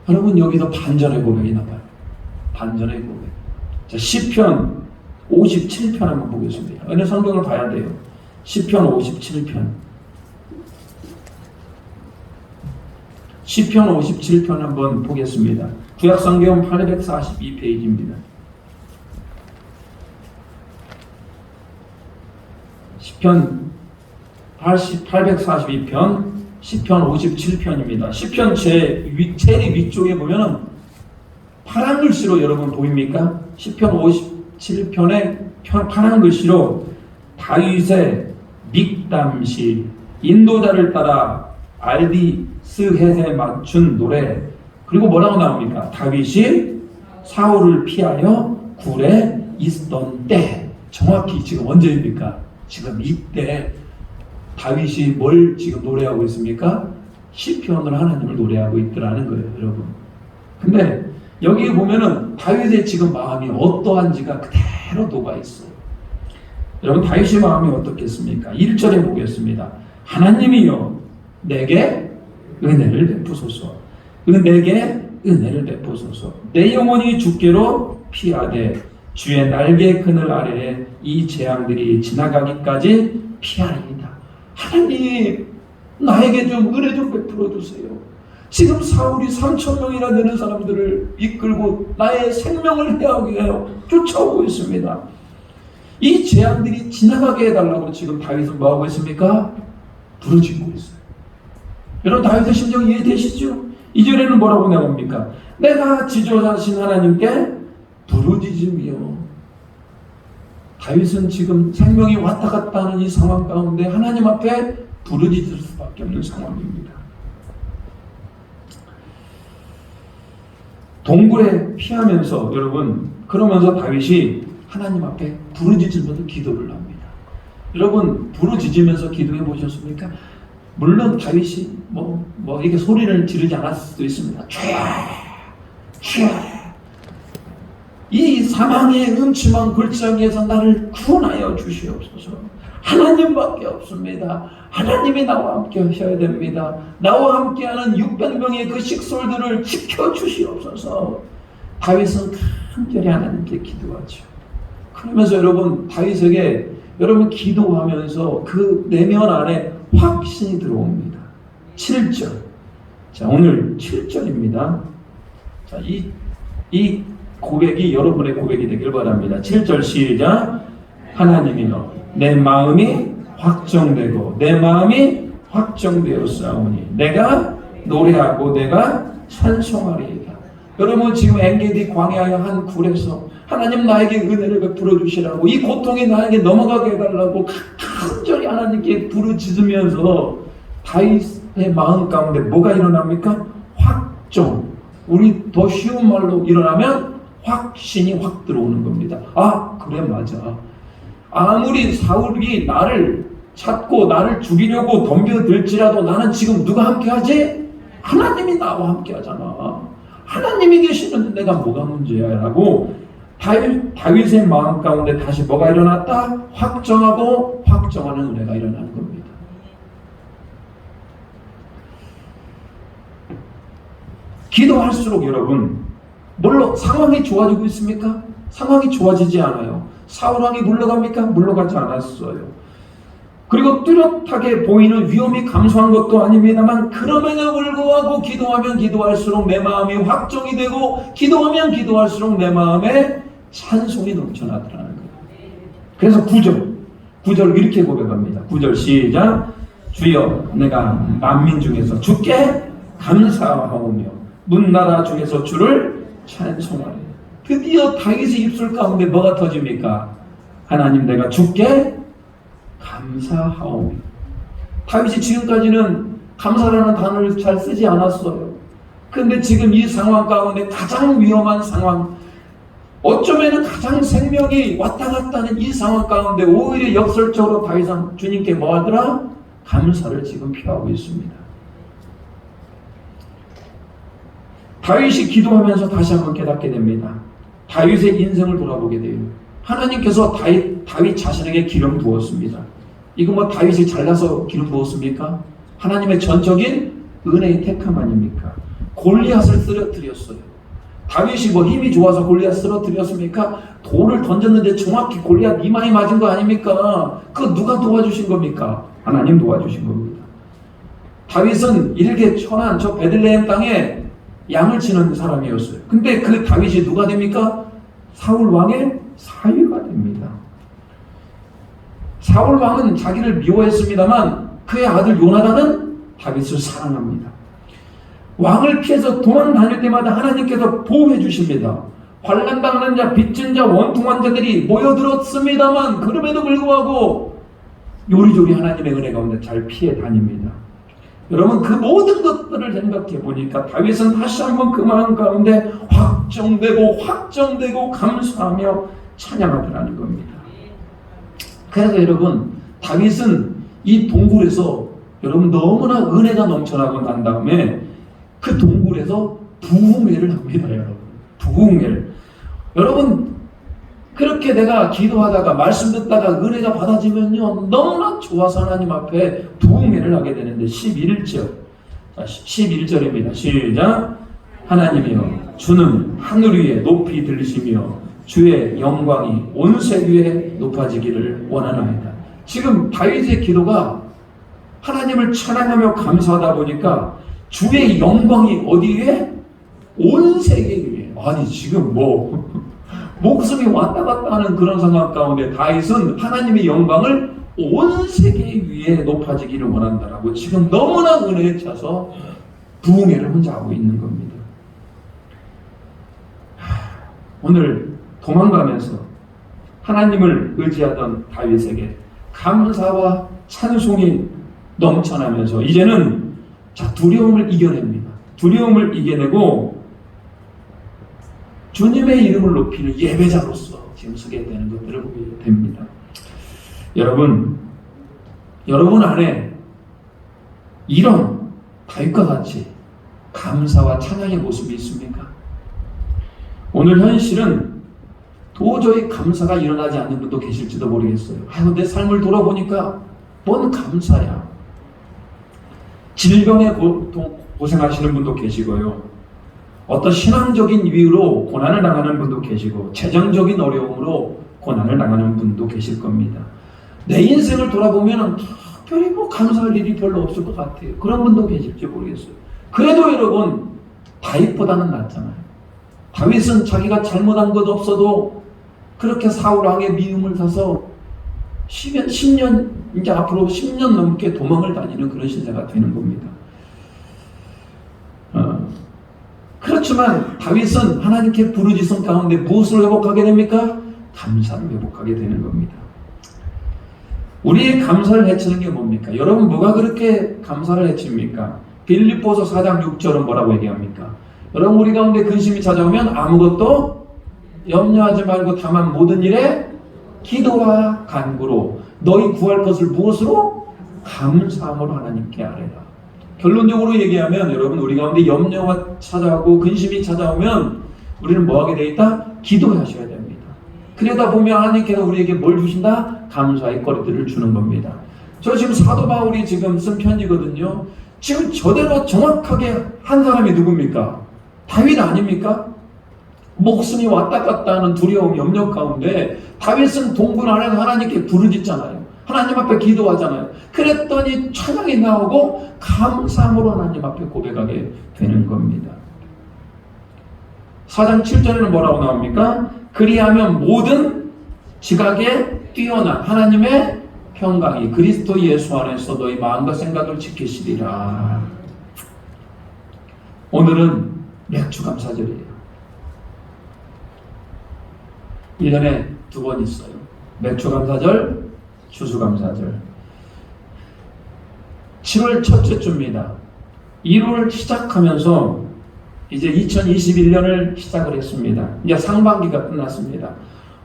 여러분 여기서 반전의 고백이 나와요. 반전의 고백. 자, 시편 57편 한번 보겠습니다. 어느 성경을 봐야 돼요. 시편 57편. 시편 57편 한번 보겠습니다. 구약성경 842페이지입니다. 시편 842편, 시편 57편입니다. 시편 제일 위쪽에 보면은 파란 글씨로 여러분 보입니까? 시편 57편에 파란 글씨로 다윗의 믹담시 인도자를 따라 알디스헷에 맞춘 노래 그리고 뭐라고 나옵니까? 다윗이 사울을 피하여 굴에 있던 때 정확히 지금 언제입니까? 지금 이때 다윗이 뭘 지금 노래하고 있습니까? 시편으로 하나님을 노래하고 있더라는 거예요, 여러분. 근데 여기 보면은 다윗의 지금 마음이 어떠한지가 그대로 녹아 있어요. 여러분 다윗의 마음이 어떻겠습니까? 1절에 보겠습니다. 하나님이여 내게 은혜를 베푸소서. 내게 은혜를 베푸소서. 내 영혼이 주께로 피하되 주의 날개 그늘 아래에 이 재앙들이 지나가기까지 피하리이다. 하나님 나에게 좀 은혜 좀 베풀어 주세요. 지금 사울이 3,000명이나 되는 사람들을 이끌고 나의 생명을 해하게 하여 쫓아오고 있습니다. 이 재앙들이 지나가게 해달라고 지금 다윗은 뭐하고 있습니까? 부르짖고 있어요. 여러분 다윗의 심정 이해되시죠? 2절에는 뭐라고 나옵니까? 내가 지존하신 하나님께 부르짖으며. 다윗은 지금 생명이 왔다 갔다 하는 이 상황 가운데 하나님 앞에 부르짖을 수밖에 없는 상황입니다. 동굴에 피하면서 여러분 그러면서 다윗이 하나님 앞에 부르짖으면서 기도를 합니다. 여러분 부르짖으면서 기도해 보셨습니까? 물론 다윗이 이게 소리를 지르지 않았을 수도 있습니다. 주여 이 사망의 음침한 골짜기에서 나를 구원하여 주시옵소서. 하나님밖에 없습니다. 하나님이 나와 함께 하셔야 됩니다. 나와 함께하는 600명의 그 식솔들을 지켜주시옵소서. 다윗은 간절히 하나님께 기도하죠. 그러면서 여러분 다윗에게 여러분 기도하면서 그 내면 안에 확신이 들어옵니다. 7절. 자, 오늘 7절입니다. 자, 이 고백이 여러분의 고백이 되길 바랍니다. 7절 시작. 하나님이여 내 마음이 확정되었사오니 내가 노래하고 내가 찬송하리이다. 여러분 지금 엔게디 광야의 한 굴에서 하나님 나에게 은혜를 베풀어 주시라고 이 고통이 나에게 넘어가게 해달라고 간절히 하나님께 부르짖으면서 다윗의 마음 가운데 뭐가 일어납니까? 확정. 우리 더 쉬운 말로 일어나면 확신이 확 들어오는 겁니다. 아 그래 맞아. 아무리 사울이 나를 찾고 나를 죽이려고 덤벼들지라도 나는 지금 누가 함께하지? 하나님이 나와 함께하잖아. 하나님이 계시는데 내가 뭐가 문제야? 라고 다윗의 마음 가운데 다시 뭐가 일어났다? 확정하고 확정하는 은혜가 일어나는 겁니다. 기도할수록 여러분 물론 상황이 좋아지고 있습니까? 상황이 좋아지지 않아요. 사울 왕이 물러갑니까? 물러가지 않았어요. 그리고 뚜렷하게 보이는 위험이 감소한 것도 아닙니다만 그럼에도 불구하고 기도하면 기도할수록 내 마음이 확정이 되고 기도하면 기도할수록 내 마음에 찬송이 넘쳐나더라는 거예요. 그래서 9절 이렇게 고백합니다. 9절 시작. 주여 내가 만민 중에서 주께 감사하오며 문나라 중에서 주를 찬송하리. 드디어 다윗의 입술 가운데 뭐가 터집니까? 하나님 내가 주께 감사하오며. 다윗이 지금까지는 감사라는 단어를 잘 쓰지 않았어요. 그런데 지금 이 상황 가운데 가장 위험한 상황, 어쩌면 가장 생명이 왔다 갔다 하는 이 상황 가운데 오히려 역설적으로 다윗은 주님께 뭐 하더라? 감사를 지금 표하고 있습니다. 다윗이 기도하면서 다시 한번 깨닫게 됩니다. 다윗의 인생을 돌아보게 돼요. 하나님께서 다윗 자신에게 기름 부었습니다. 이거 뭐 다윗이 잘나서 기름 부었습니까? 하나님의 전적인 은혜의 택함 아닙니까? 골리앗을 쓰러뜨렸어요. 다윗이 뭐 힘이 좋아서 골리앗 쓰러뜨렸습니까? 돌을 던졌는데 정확히 골리앗 이마에 맞은 거 아닙니까? 그거 누가 도와주신 겁니까? 하나님 도와주신 겁니다. 다윗은 일개 천한 저 베들레헴 땅에 양을 치는 사람이었어요. 근데 그 다윗이 누가 됩니까? 사울 왕의 사위가 됩니다. 사울 왕은 자기를 미워했습니다만 그의 아들 요나단은 다윗을 사랑합니다. 왕을 피해서 도망 다닐 때마다 하나님께서 보호해 주십니다. 환난당하는 자, 빚진 자, 원통한 자들이 모여들었습니다만 그럼에도 불구하고 요리조리 하나님의 은혜 가운데 잘 피해 다닙니다. 여러분 그 모든 것들을 생각해 보니까 다윗은 다시 한번 그 마음 가운데 확정되고 감사하며 찬양하더라는 겁니다. 그래서 여러분 다윗은 이 동굴에서 여러분 너무나 은혜가 넘쳐나고 난 다음에 그 동굴에서 부흥회를 합니다. 여러분 부흥회를. 여러분 그렇게 내가 기도하다가 말씀 듣다가 은혜가 받아지면요 너무나 좋아서 하나님 앞에 부흥회를 하게 되는데 11절 11절입니다. 시작. 하나님이여 주는 하늘 위에 높이 들리시며 주의 영광이 온 세 위에 높아지기를 원하나이다. 지금 다윗의 기도가 하나님을 찬양하며 감사하다 보니까 주의 영광이 어디 위에? 온 세계 위에. 아니 지금 뭐 목숨이 왔다 갔다 하는 그런 상황 가운데 다윗은 하나님의 영광을 온 세계 위에 높아지기를 원한다라고 지금 너무나 은혜에 차서 부흥회를 혼자 하고 있는 겁니다. 오늘 도망가면서 하나님을 의지하던 다윗에게 감사와 찬송이 넘쳐나면서 이제는 두려움을 이겨냅니다. 두려움을 이겨내고 주님의 이름을 높이는 예배자로서 지금 서게 되는 것들을 보게 됩니다. 여러분 안에 이런 다윗과 같이 감사와 찬양의 모습이 있습니까? 오늘 현실은 도저히 감사가 일어나지 않는 분도 계실지도 모르겠어요. 내 삶을 돌아보니까 뭔 감사야. 질병에 고생하시는 분도 계시고요. 어떤 신앙적인 이유로 고난을 당하는 분도 계시고 재정적인 어려움으로 고난을 당하는 분도 계실 겁니다. 내 인생을 돌아보면 특별히 감사할 일이 별로 없을 것 같아요. 그런 분도 계실지 모르겠어요. 그래도 여러분 다윗보다는 낫잖아요. 다윗은 자기가 잘못한 것 없어도 그렇게 사울 왕의 미움을 사서 10년 이제 앞으로 10년 넘게 도망을 다니는 그런 신세가 되는 겁니다. 그렇지만 다윗은 하나님께 부르짖은 가운데 무엇을 회복하게 됩니까? 감사를 회복하게 되는 겁니다. 우리의 감사를 해치는 게 뭡니까? 여러분 뭐가 그렇게 감사를 해칩니까? 빌립보서 4장 6절은 뭐라고 얘기합니까? 여러분 우리 가운데 근심이 찾아오면 아무것도 염려하지 말고 다만 모든 일에 기도와 간구로 너희 구할 것을 무엇으로? 감사함으로 하나님께 아뢰라. 결론적으로 얘기하면 여러분 우리 가운데 염려가 찾아오고 근심이 찾아오면 우리는 뭐하게 돼 있다? 기도하셔야 됩니다. 그러다 보면 하나님께서 우리에게 뭘 주신다? 감사의 거리들을 주는 겁니다. 저 지금 사도 바울이 지금 쓴 편지거든요. 지금 저대로 정확하게 한 사람이 누굽니까? 다윗 아닙니까? 목숨이 왔다 갔다 하는 두려움, 염려 가운데 다윗은 동굴 안에서 하나님께 부르짖잖아요. 하나님 앞에 기도하잖아요. 그랬더니 찬양이 나오고 감사함으로 하나님 앞에 고백하게 되는 겁니다. 4장 7절에는 뭐라고 나옵니까? 그리하면 모든 지각에 뛰어난 하나님의 평강이 그리스도 예수 안에서 너희 마음과 생각을 지키시리라. 오늘은 맥주 감사절이에요. 1년에 2번 있어요. 맥주 감사절, 추수 감사절. 7월 첫째 주입니다. 1월 시작하면서 이제 2021년을 시작을 했습니다. 이제 상반기가 끝났습니다.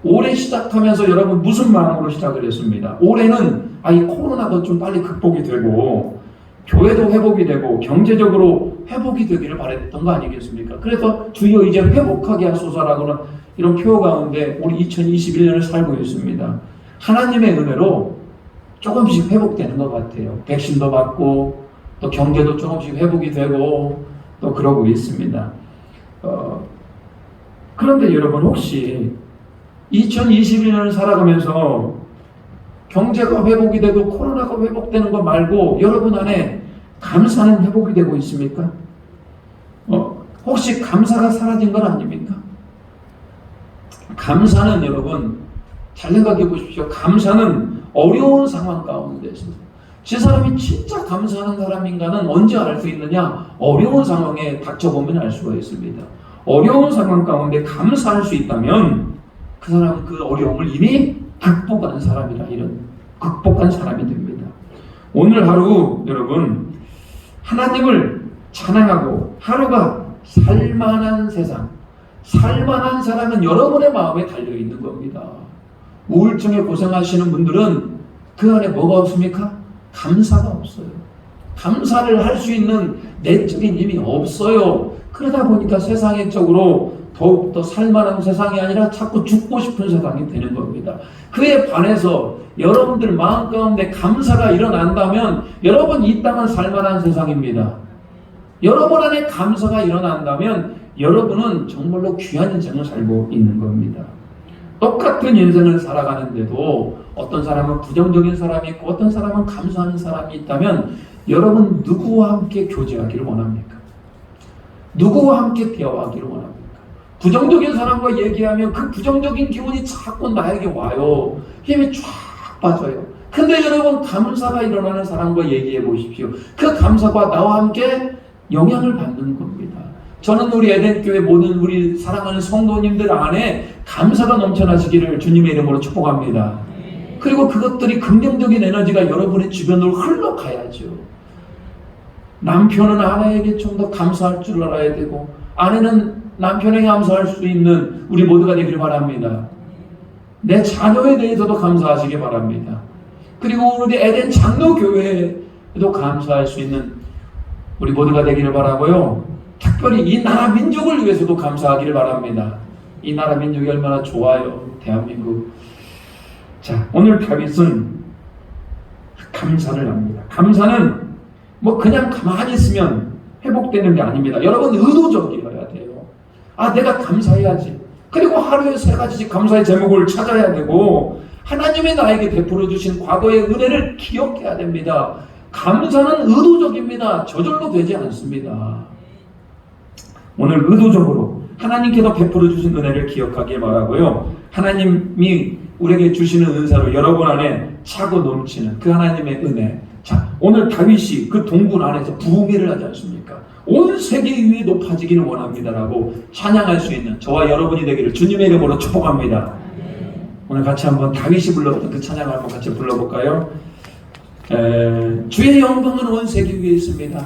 올해 시작하면서 여러분 무슨 마음으로 시작을 했습니다. 올해는 이 코로나도 좀 빨리 극복이 되고 교회도 회복이 되고 경제적으로 회복이 되기를 바랬던 거 아니겠습니까? 그래서 주여 이제 회복하게 하소서라고는 이런 표어 가운데 우리 2021년을 살고 있습니다. 하나님의 은혜로 조금씩 회복되는 것 같아요. 백신도 받고 또 경제도 조금씩 회복이 되고 또 그러고 있습니다. 그런데 여러분 혹시 2021년을 살아가면서 경제가 회복이 되고 코로나가 회복되는 거 말고 여러분 안에 감사는 회복이 되고 있습니까? 혹시 감사가 사라진 건 아닙니까? 감사는 여러분 잘 생각해 보십시오. 감사는 어려운 상황 가운데서 제 사람이 진짜 감사하는 사람인가는 언제 알 수 있느냐? 어려운 상황에 닥쳐보면 알 수가 있습니다. 어려운 상황 가운데 감사할 수 있다면 그 사람은 그 어려움을 이미 극복한 사람이라 이런 극복한 사람이 됩니다. 오늘 하루 여러분 하나님을 찬양하고 하루가 살만한 세상, 살만한 사람은 여러분의 마음에 달려있는 겁니다. 우울증에 고생하시는 분들은 그 안에 뭐가 없습니까? 감사가 없어요. 감사를 할 수 있는 내적인 힘이 없어요. 그러다 보니까 세상적으로 더욱더 살만한 세상이 아니라 자꾸 죽고 싶은 세상이 되는 겁니다. 그에 반해서 여러분들 마음 가운데 감사가 일어난다면 여러분 이 땅은 살만한 세상입니다. 여러분 안에 감사가 일어난다면 여러분은 정말로 귀한 인생을 살고 있는 겁니다. 똑같은 인생을 살아가는데도 어떤 사람은 부정적인 사람이 있고 어떤 사람은 감사하는 사람이 있다면 여러분 누구와 함께 교제하기를 원합니까? 누구와 함께 대화하기를 원합니까? 부정적인 사람과 얘기하면 그 부정적인 기운이 자꾸 나에게 와요. 힘이 쫙 빠져요. 근데 여러분 감사가 일어나는 사람과 얘기해 보십시오. 그 감사가 나와 함께 영향을 받는 겁니다. 저는 우리 에덴교회 모든 우리 사랑하는 성도님들 안에 감사가 넘쳐나시기를 주님의 이름으로 축복합니다. 그리고 그것들이 긍정적인 에너지가 여러분의 주변으로 흘러가야죠. 남편은 아내에게 좀 더 감사할 줄 알아야 되고 아내는 남편에게 감사할 수 있는 우리 모두가 되기를 바랍니다. 내 자녀에 대해서도 감사하시기 바랍니다. 그리고 우리 에덴 장로교회에도 감사할 수 있는 우리 모두가 되기를 바라고요. 특별히 이 나라 민족을 위해서도 감사하기를 바랍니다. 이 나라 민족이 얼마나 좋아요. 대한민국. 자, 오늘 다윗은 감사를 합니다. 감사는 뭐 그냥 가만히 있으면 회복되는 게 아닙니다. 여러분 의도적이어야 돼요. 내가 감사해야지. 그리고 하루에 3가지씩 감사의 제목을 찾아야 되고 하나님이 나에게 베풀어 주신 과거의 은혜를 기억해야 됩니다. 감사는 의도적입니다. 저절로 되지 않습니다. 오늘 의도적으로 하나님께서 베풀어 주신 은혜를 기억하길 바라고요. 하나님이 우리에게 주시는 은사로 여러분 안에 차고 넘치는 그 하나님의 은혜. 자, 오늘 다윗이 그 동굴 안에서 부흥회를 하지 않습니까? 온 세계 위에 높아지기를 원합니다라고 찬양할 수 있는 저와 여러분이 되기를 주님의 이름으로 축복합니다. 오늘 같이 한번 다윗이 불렀던 그 찬양을 한번 같이 불러볼까요? 주의 영광은 온 세계 위에 있습니다.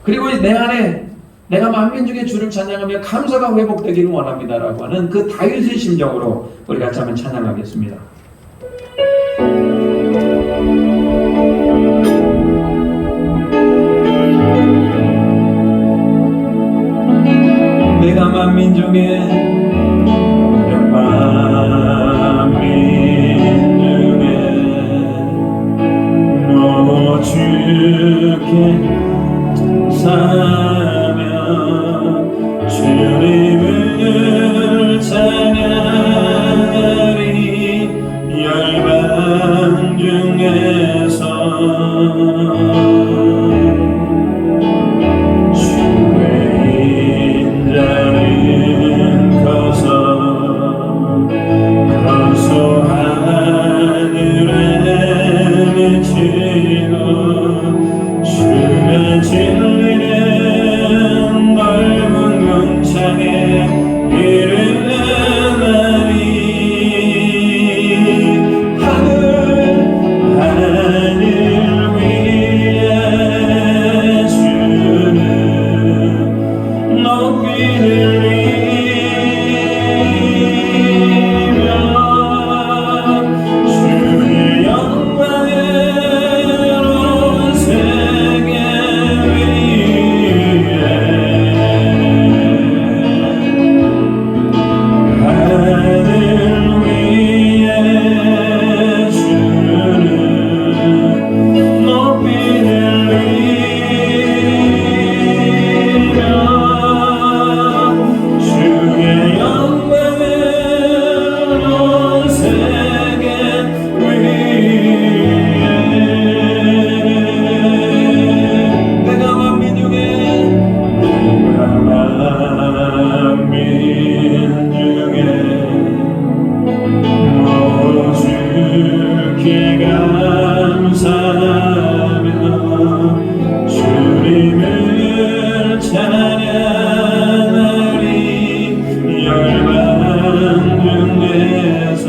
그리고 내 안에 내가 만민중의 주를 찬양하며 감사가 회복되기를 원합니다라고 하는 그 다윗의 심정으로 우리 같이 한번 찬양하겠습니다. 내가 만민중의 너 주께 사며 주님을 찬양하리 주의 인자는 커서 하늘에 미치고 주의 진리는 넓은 궁창에 이르나니 하늘 위에 주는 높이 들리며 주의 영광을 온 세계 위에 하늘 위에 주는 높이 들리며 주의 영광을 온 세계 위에 내가 만민 중에 주께 감사하며 주님을 찬양하리 열방중 데서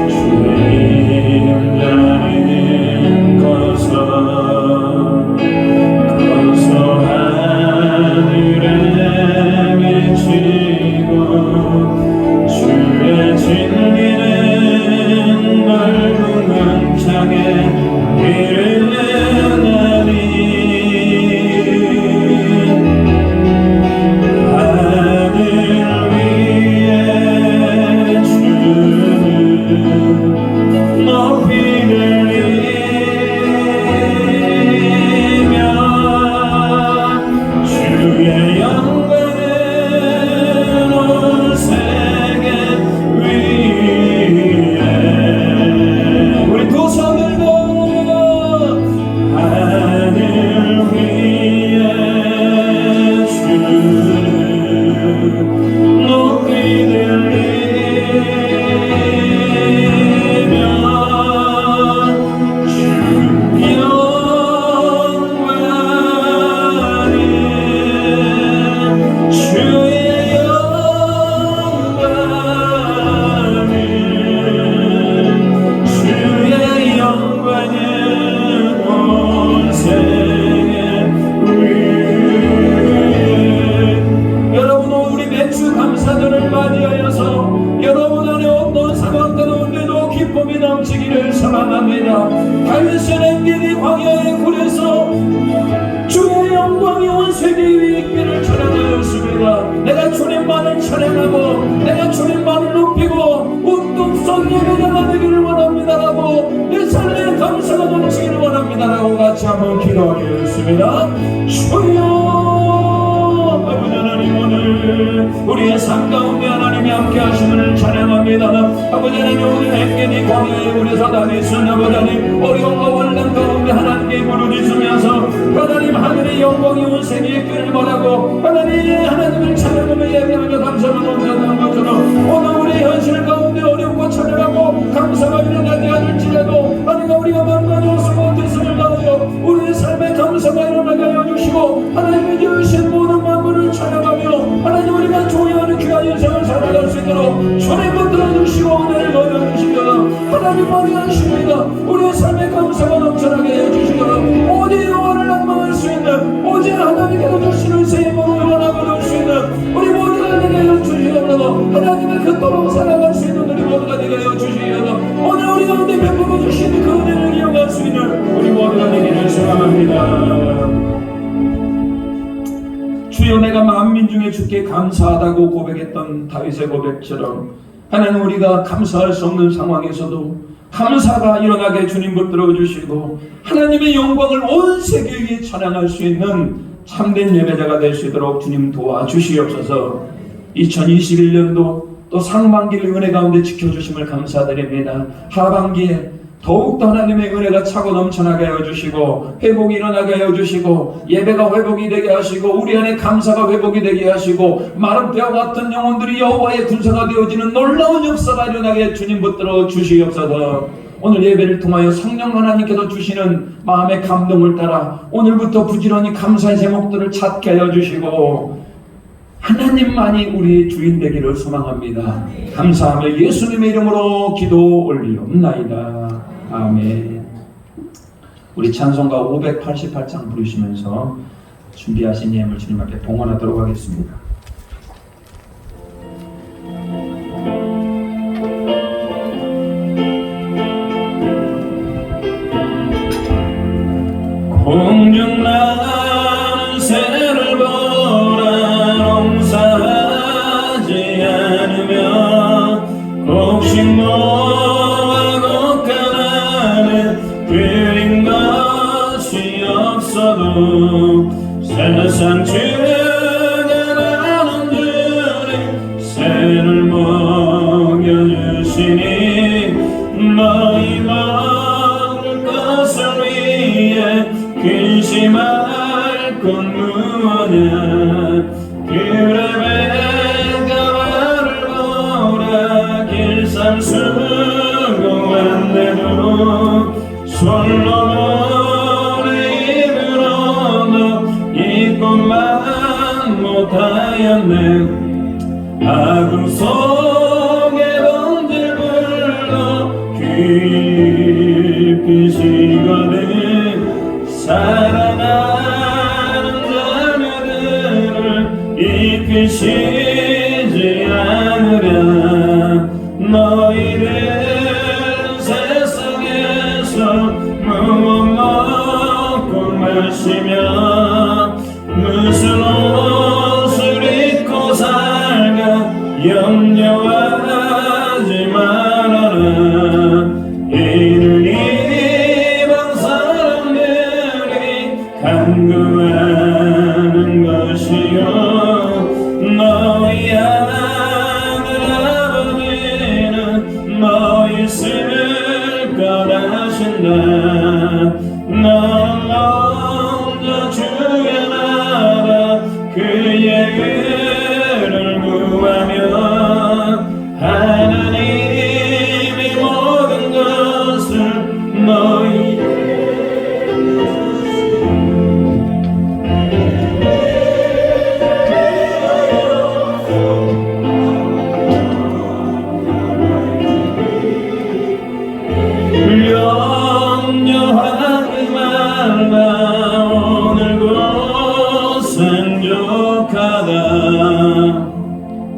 주님 나는 커서 하늘에 미치고 주의 진리는 넓은 궁창에 이르나니 하늘 위에 주는 높이 들리며 주의 영광을 온 세계 위에 우리 두 손 들고 하늘 위에 주는 높이 들리며 주 영광을 주의 영광을 주의 영광을 온 세계 위에 여러분 우리 매주 감사절을 맞이하여서 여러분 안에 어떤 상황 가운데도 기쁨이 넘치기를 소망합니다. 다윗의 랭겔이 광야의 굴에서 주의 영광이 온 세계 위에 있기를 찬양하였습니다. 내가 주님만을 찬양하고 내가 주님만을 높이고 우뚝 예배자가 되기를 원합니다라고 내 삶에 감사가 넘치기를 원합니다라고 같이 한번 기도하겠습니다. 주여 아버지 하나님 오늘 우리의 삶 가운데 하나님이 함께 하심을 찬양합니다. 아버지 하나님 오늘 랭겔이 광야의 굴에서 다윗은 아버지 하나님 어려움과 혼란 가운데 하나님께 부르짖으면서 하나님 하늘의 영광이 온 세계에 있기를 원하고 하나님을 찬양하며 예배하며 감사를 넘겨나는 것처럼 오늘 우리의 현실 가운데 어렵고 찬양하고 감사가 일어나지 않을지라도 하나님 우리가 만만해서 못했음을 다하여 우리의 삶에 감사가 일어나게 하여 주시고 하나님이 주신 모든 만물을 찬양하며 하나님 우리가 조회하는 귀한 인생을 살아갈 수 있도록 주님 붙들어 주시고 은혜를 더하여 주시며 하나님만이 하십니다. 우리의 삶에 감사가 넘쳐나게 하여 주시도록 오직 영원을 낭망할 수 있는 오직 하나님께서 주시는 새 몸을 원하고 줄 수 있는 우리 모두가 되게 하여 주시옵소서. 하나님의 그토록 살아갈 수 있는 우리 모두가 되게 하여 주시옵소서. 오늘 우리 가운데 베풀어 주시는 그 은혜를 이용할 수 있는 우리 모두가 되기를 소망합니다. 주여 내가 만민 중에 주께 감사하다고 고백했던 다윗의 고백처럼 하나님 우리가 감사할 수 없는 상황에서도 감사가 일어나게 주님 붙들어 주시고 하나님의 영광을 온 세계 위에 찬양할 수 있는 참된 예배자가 될 수 있도록 주님 도와주시옵소서. 2021년도 또 상반기를 은혜 가운데 지켜주심을 감사드립니다. 하반기에 더욱더 하나님의 은혜가 차고 넘쳐나게 해주시고 회복이 일어나게 해주시고 예배가 회복이 되게 하시고 우리 안에 감사가 회복이 되게 하시고 마른 뼈 같은 영혼들이 여호와의 군사가 되어지는 놀라운 역사가 일어나게 주님 붙들어 주시옵소서. 오늘 예배를 통하여 성령 하나님께서 주시는 마음의 감동을 따라 오늘부터 부지런히 감사의 제목들을 찾게 하여 주시고 하나님만이 우리의 주인 되기를 소망합니다. 감사하며 예수님의 이름으로 기도 올리옵나이다. 아멘. 우리 찬송가 588장 부르시면서 준비하신 예물 주님 앞에 봉헌하도록 하겠습니다. 공중 나는 새를 보라 농사하지 않으며 곡식 모아 곡간하는 그린 것이 없어도 세상 주관하는 주님 새를 먹여주시니 너희 먹을 것을 위해 근심할 것 무엇냐 그래 배가 나를 보라 길상 수고한데도 솔로몬의 입으로도 이 것만 못하였네 아궁 속에 번질 불로 깊이 식어든 사랑하는 자녀들을 입히시지 않으랴 너희들 세상에서 무엇 먹고 마시며 무슨 옷을 입고 살까 염려하지 말아라 이는 이방 사람들이 간구하는 것이요 너희 하늘 아버지는 너희 쓸 거라신다 너 먼저 주의 나라 그의 의를 구하며 하나님이 모든 것을 너희에게 염려하지 말라 오늘 곳은 족하다.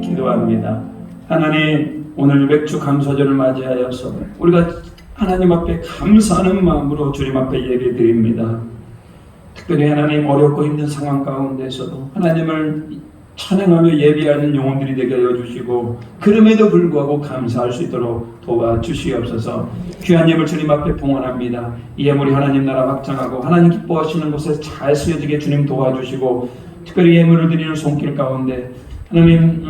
기도합니다. 하나님 오늘 맥주 감사절을 맞이하여서 우리가 하나님 앞에 감사하는 마음으로 주님 앞에 예배드립니다. 특별히 하나님 어렵고 힘든 상황 가운데서도 하나님을 찬양하며 예배하는 영혼들이 되게 하여 주시고 그럼에도 불구하고 감사할 수 있도록 도와주시옵소서. 귀한 예물 주님 앞에 봉헌합니다. 이 예물이 하나님 나라 확장하고 하나님 기뻐하시는 곳에 잘 쓰여지게 주님 도와주시고 특별히 예물을 드리는 손길 가운데 하나님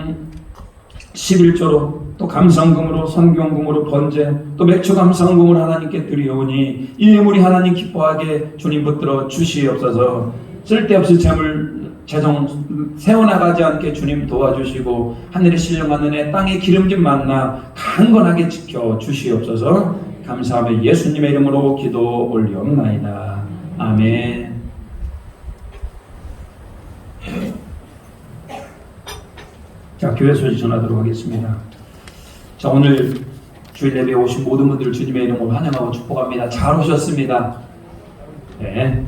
11조로 또 감상금으로 선경금으로 번제 또 맥주 감상금으로 하나님께 드리오니 이 예물이 하나님 기뻐하게 주님 붙들어 주시옵소서. 쓸데없이 재정 세워나가지 않게 주님 도와주시고 하늘의 신령한 은혜 땅의 기름진 만나 강건하게 지켜 주시옵소서. 감사하며 예수님의 이름으로 기도 올리옵나이다. 아멘. 자, 교회 소식 전하도록 하겠습니다. 자, 오늘 주일 예배에 오신 모든 분들 주님의 이름으로 환영하고 축복합니다. 잘 오셨습니다. 네.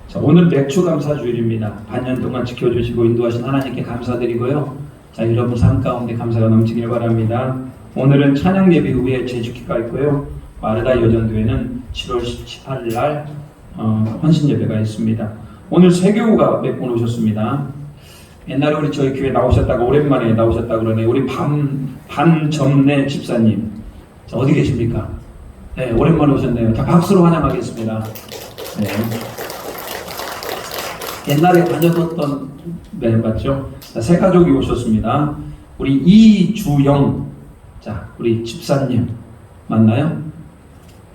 자, 오늘 맥주 감사 주일입니다. 반년 동안 지켜주시고 인도하신 하나님께 감사드리고요. 자, 여러분 삶 가운데 감사가 넘치길 바랍니다. 오늘은 찬양 예배 후에 제주기가 있고요. 마르다 여전교회는 7월 18일 날 헌신 예배가 있습니다. 오늘 세교우가 몇 분 오셨습니다. 옛날에 우리 저희 교회 나오셨다가 오랜만에 나오셨다 그러네. 우리 반점내 집사님. 자, 어디 계십니까? 네, 오랜만에 오셨네요. 자, 박수로 환영하겠습니다. 네. 옛날에 다녔던 네, 맞죠? 자, 새 가족이 오셨습니다. 우리 이주영, 자, 우리 집사님 맞나요?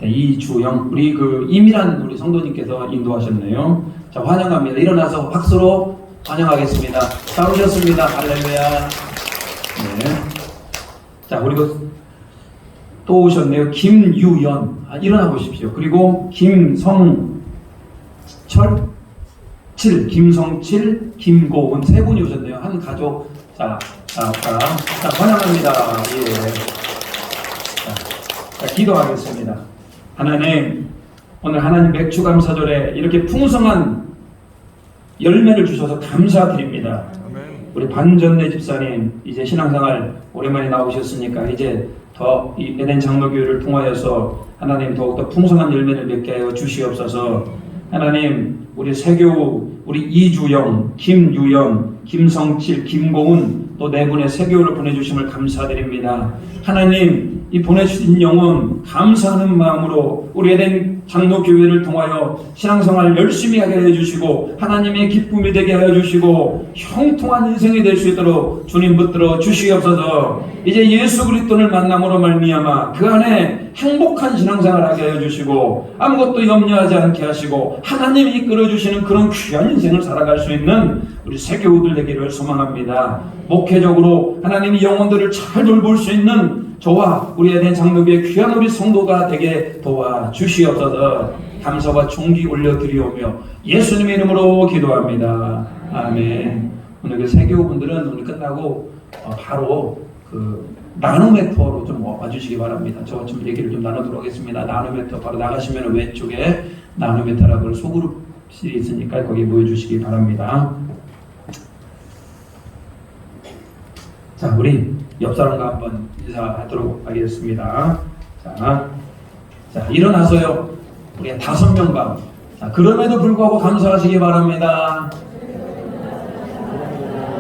네, 이주영, 우리 그 이미란 우리 성도님께서 인도하셨네요. 자, 환영합니다. 일어나서 박수로 환영하겠습니다. 잘 오셨습니다. 할렐루야. 네. 자, 그리고 또 오셨네요. 김유연, 일어나 보십시오. 그리고 김성철, 김성칠, 김고은 세 분이 오셨네요. 한 가족. 자, 환영합니다. 예. 자, 기도하겠습니다. 하나님, 오늘 하나님 맥주감사절에 이렇게 풍성한 열매를 주셔서 감사드립니다. 우리 반전내 집사님, 이제 신앙생활 오랜만에 나오셨으니까 이제 더 이 에덴 장로교회를 통하여서 하나님 더욱더 풍성한 열매를 맺게 하여 주시옵소서. 하나님, 우리 세교우, 우리 이주영, 김유연, 김성칠, 김고은 또 네 분의 세교우를 보내주심을 감사드립니다. 하나님, 이 보내주신 영혼 감사하는 마음으로 우리 에덴 장로교회를 통하여 신앙생활 열심히 하게 해주시고 하나님의 기쁨이 되게 하여 주시고 형통한 인생이 될 수 있도록 주님 붙들어 주시옵소서. 이제 예수 그리스도를 만남으로 말미암아 그 안에 행복한 신앙생활 하게 하여 주시고 아무것도 염려하지 않게 하시고 하나님이 이끌어 주시는 그런 귀한 인생을 살아갈 수 있는 우리 세교우들 되기를 소망합니다. 목회적으로 하나님이 영혼들을 잘 돌볼 수 있는 저와 우리 에덴 장로교회 귀한 우리 성도가 되게 도와주시옵소서. 감사와 존귀 올려드리오며 예수님의 이름으로 기도합니다. 아멘. 오늘 그 세교우분들은 오늘 끝나고 바로 그 나눔의 터로 좀 와주시기 바랍니다. 저 좀 얘기를 좀 나누도록 하겠습니다. 나눔의 터 바로 나가시면 왼쪽에 나눔의 터라고 소그룹이 있으니까 거기 모여주시기 바랍니다. 자, 우리 옆 사람과 한번 인사하도록 하겠습니다. 자, 일어나서요. 우리 5명과. 자, 그럼에도 불구하고 감사하시기 바랍니다.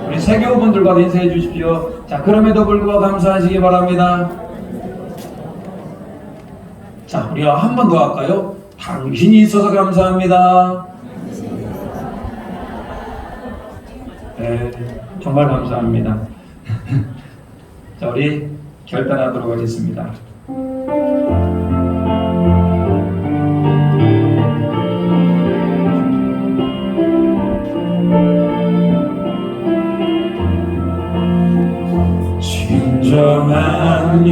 우리 세교우분들과 인사해 주십시오. 자, 그럼에도 불구하고 감사하시기 바랍니다. 자, 우리가 한 번 더 할까요? 당신이 있어서 감사합니다. 네, 정말 감사합니다. 자, 우리 결단하도록 하겠습니다. 진정한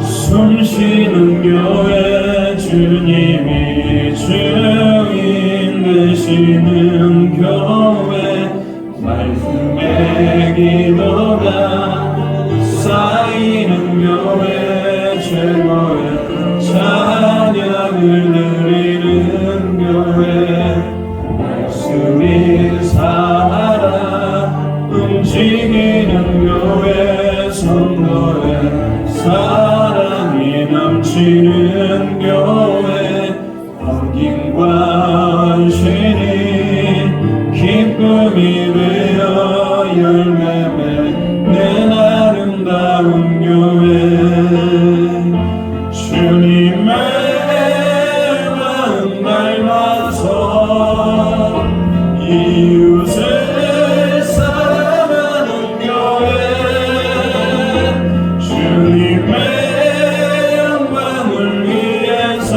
숨쉬는 교회 주님이 주인 되시는 교회 말씀의 기도가 쌓이는 교회 최고의 찬양을 드리는 교회 말씀이 살아 움직이는 교회 성도의 사랑이 넘치는 교회 확인과 안신이 기쁨이 되어 열매 맺는 아름다운 교회 주님의 마음 닮아서 이웃을 사랑하는 교회 주님의 영광을 위해서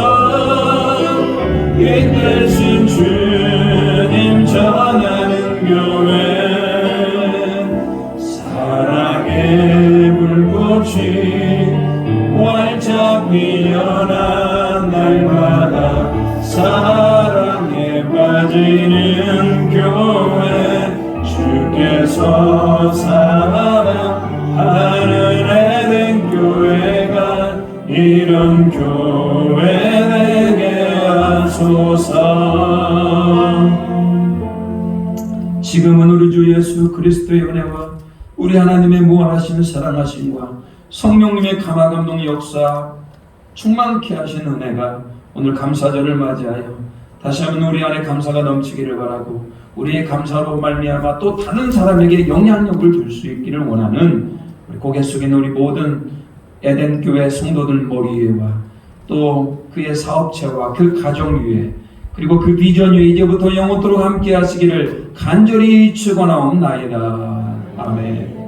이 대신 주님 전하는 교회 사랑의 불꽃이 활짝 피어나 날마다 사랑에 빠지는 교회 주께서 사랑하는 에덴 교회가 이런 교회 되게 하소서. 지금은 우리 주 예수 그리스도의 은혜와 우리 하나님의 무한하신 사랑하심과 성령님의 감화감동 역사 충만케 하신 은혜가 오늘 감사절을 맞이하여 다시 한번 우리 안에 감사가 넘치기를 바라고 우리의 감사로 말미암아 또 다른 사람에게 영향력을 줄 수 있기를 원하는 우리 고개 숙인 우리 모든 에덴교회 성도들 머리 위에와 또 그의 사업체와 그 가정 위에 그리고 그 비전 위에 이제부터 영원토록 함께 하시기를 간절히 축원하옵나이다. 아멘.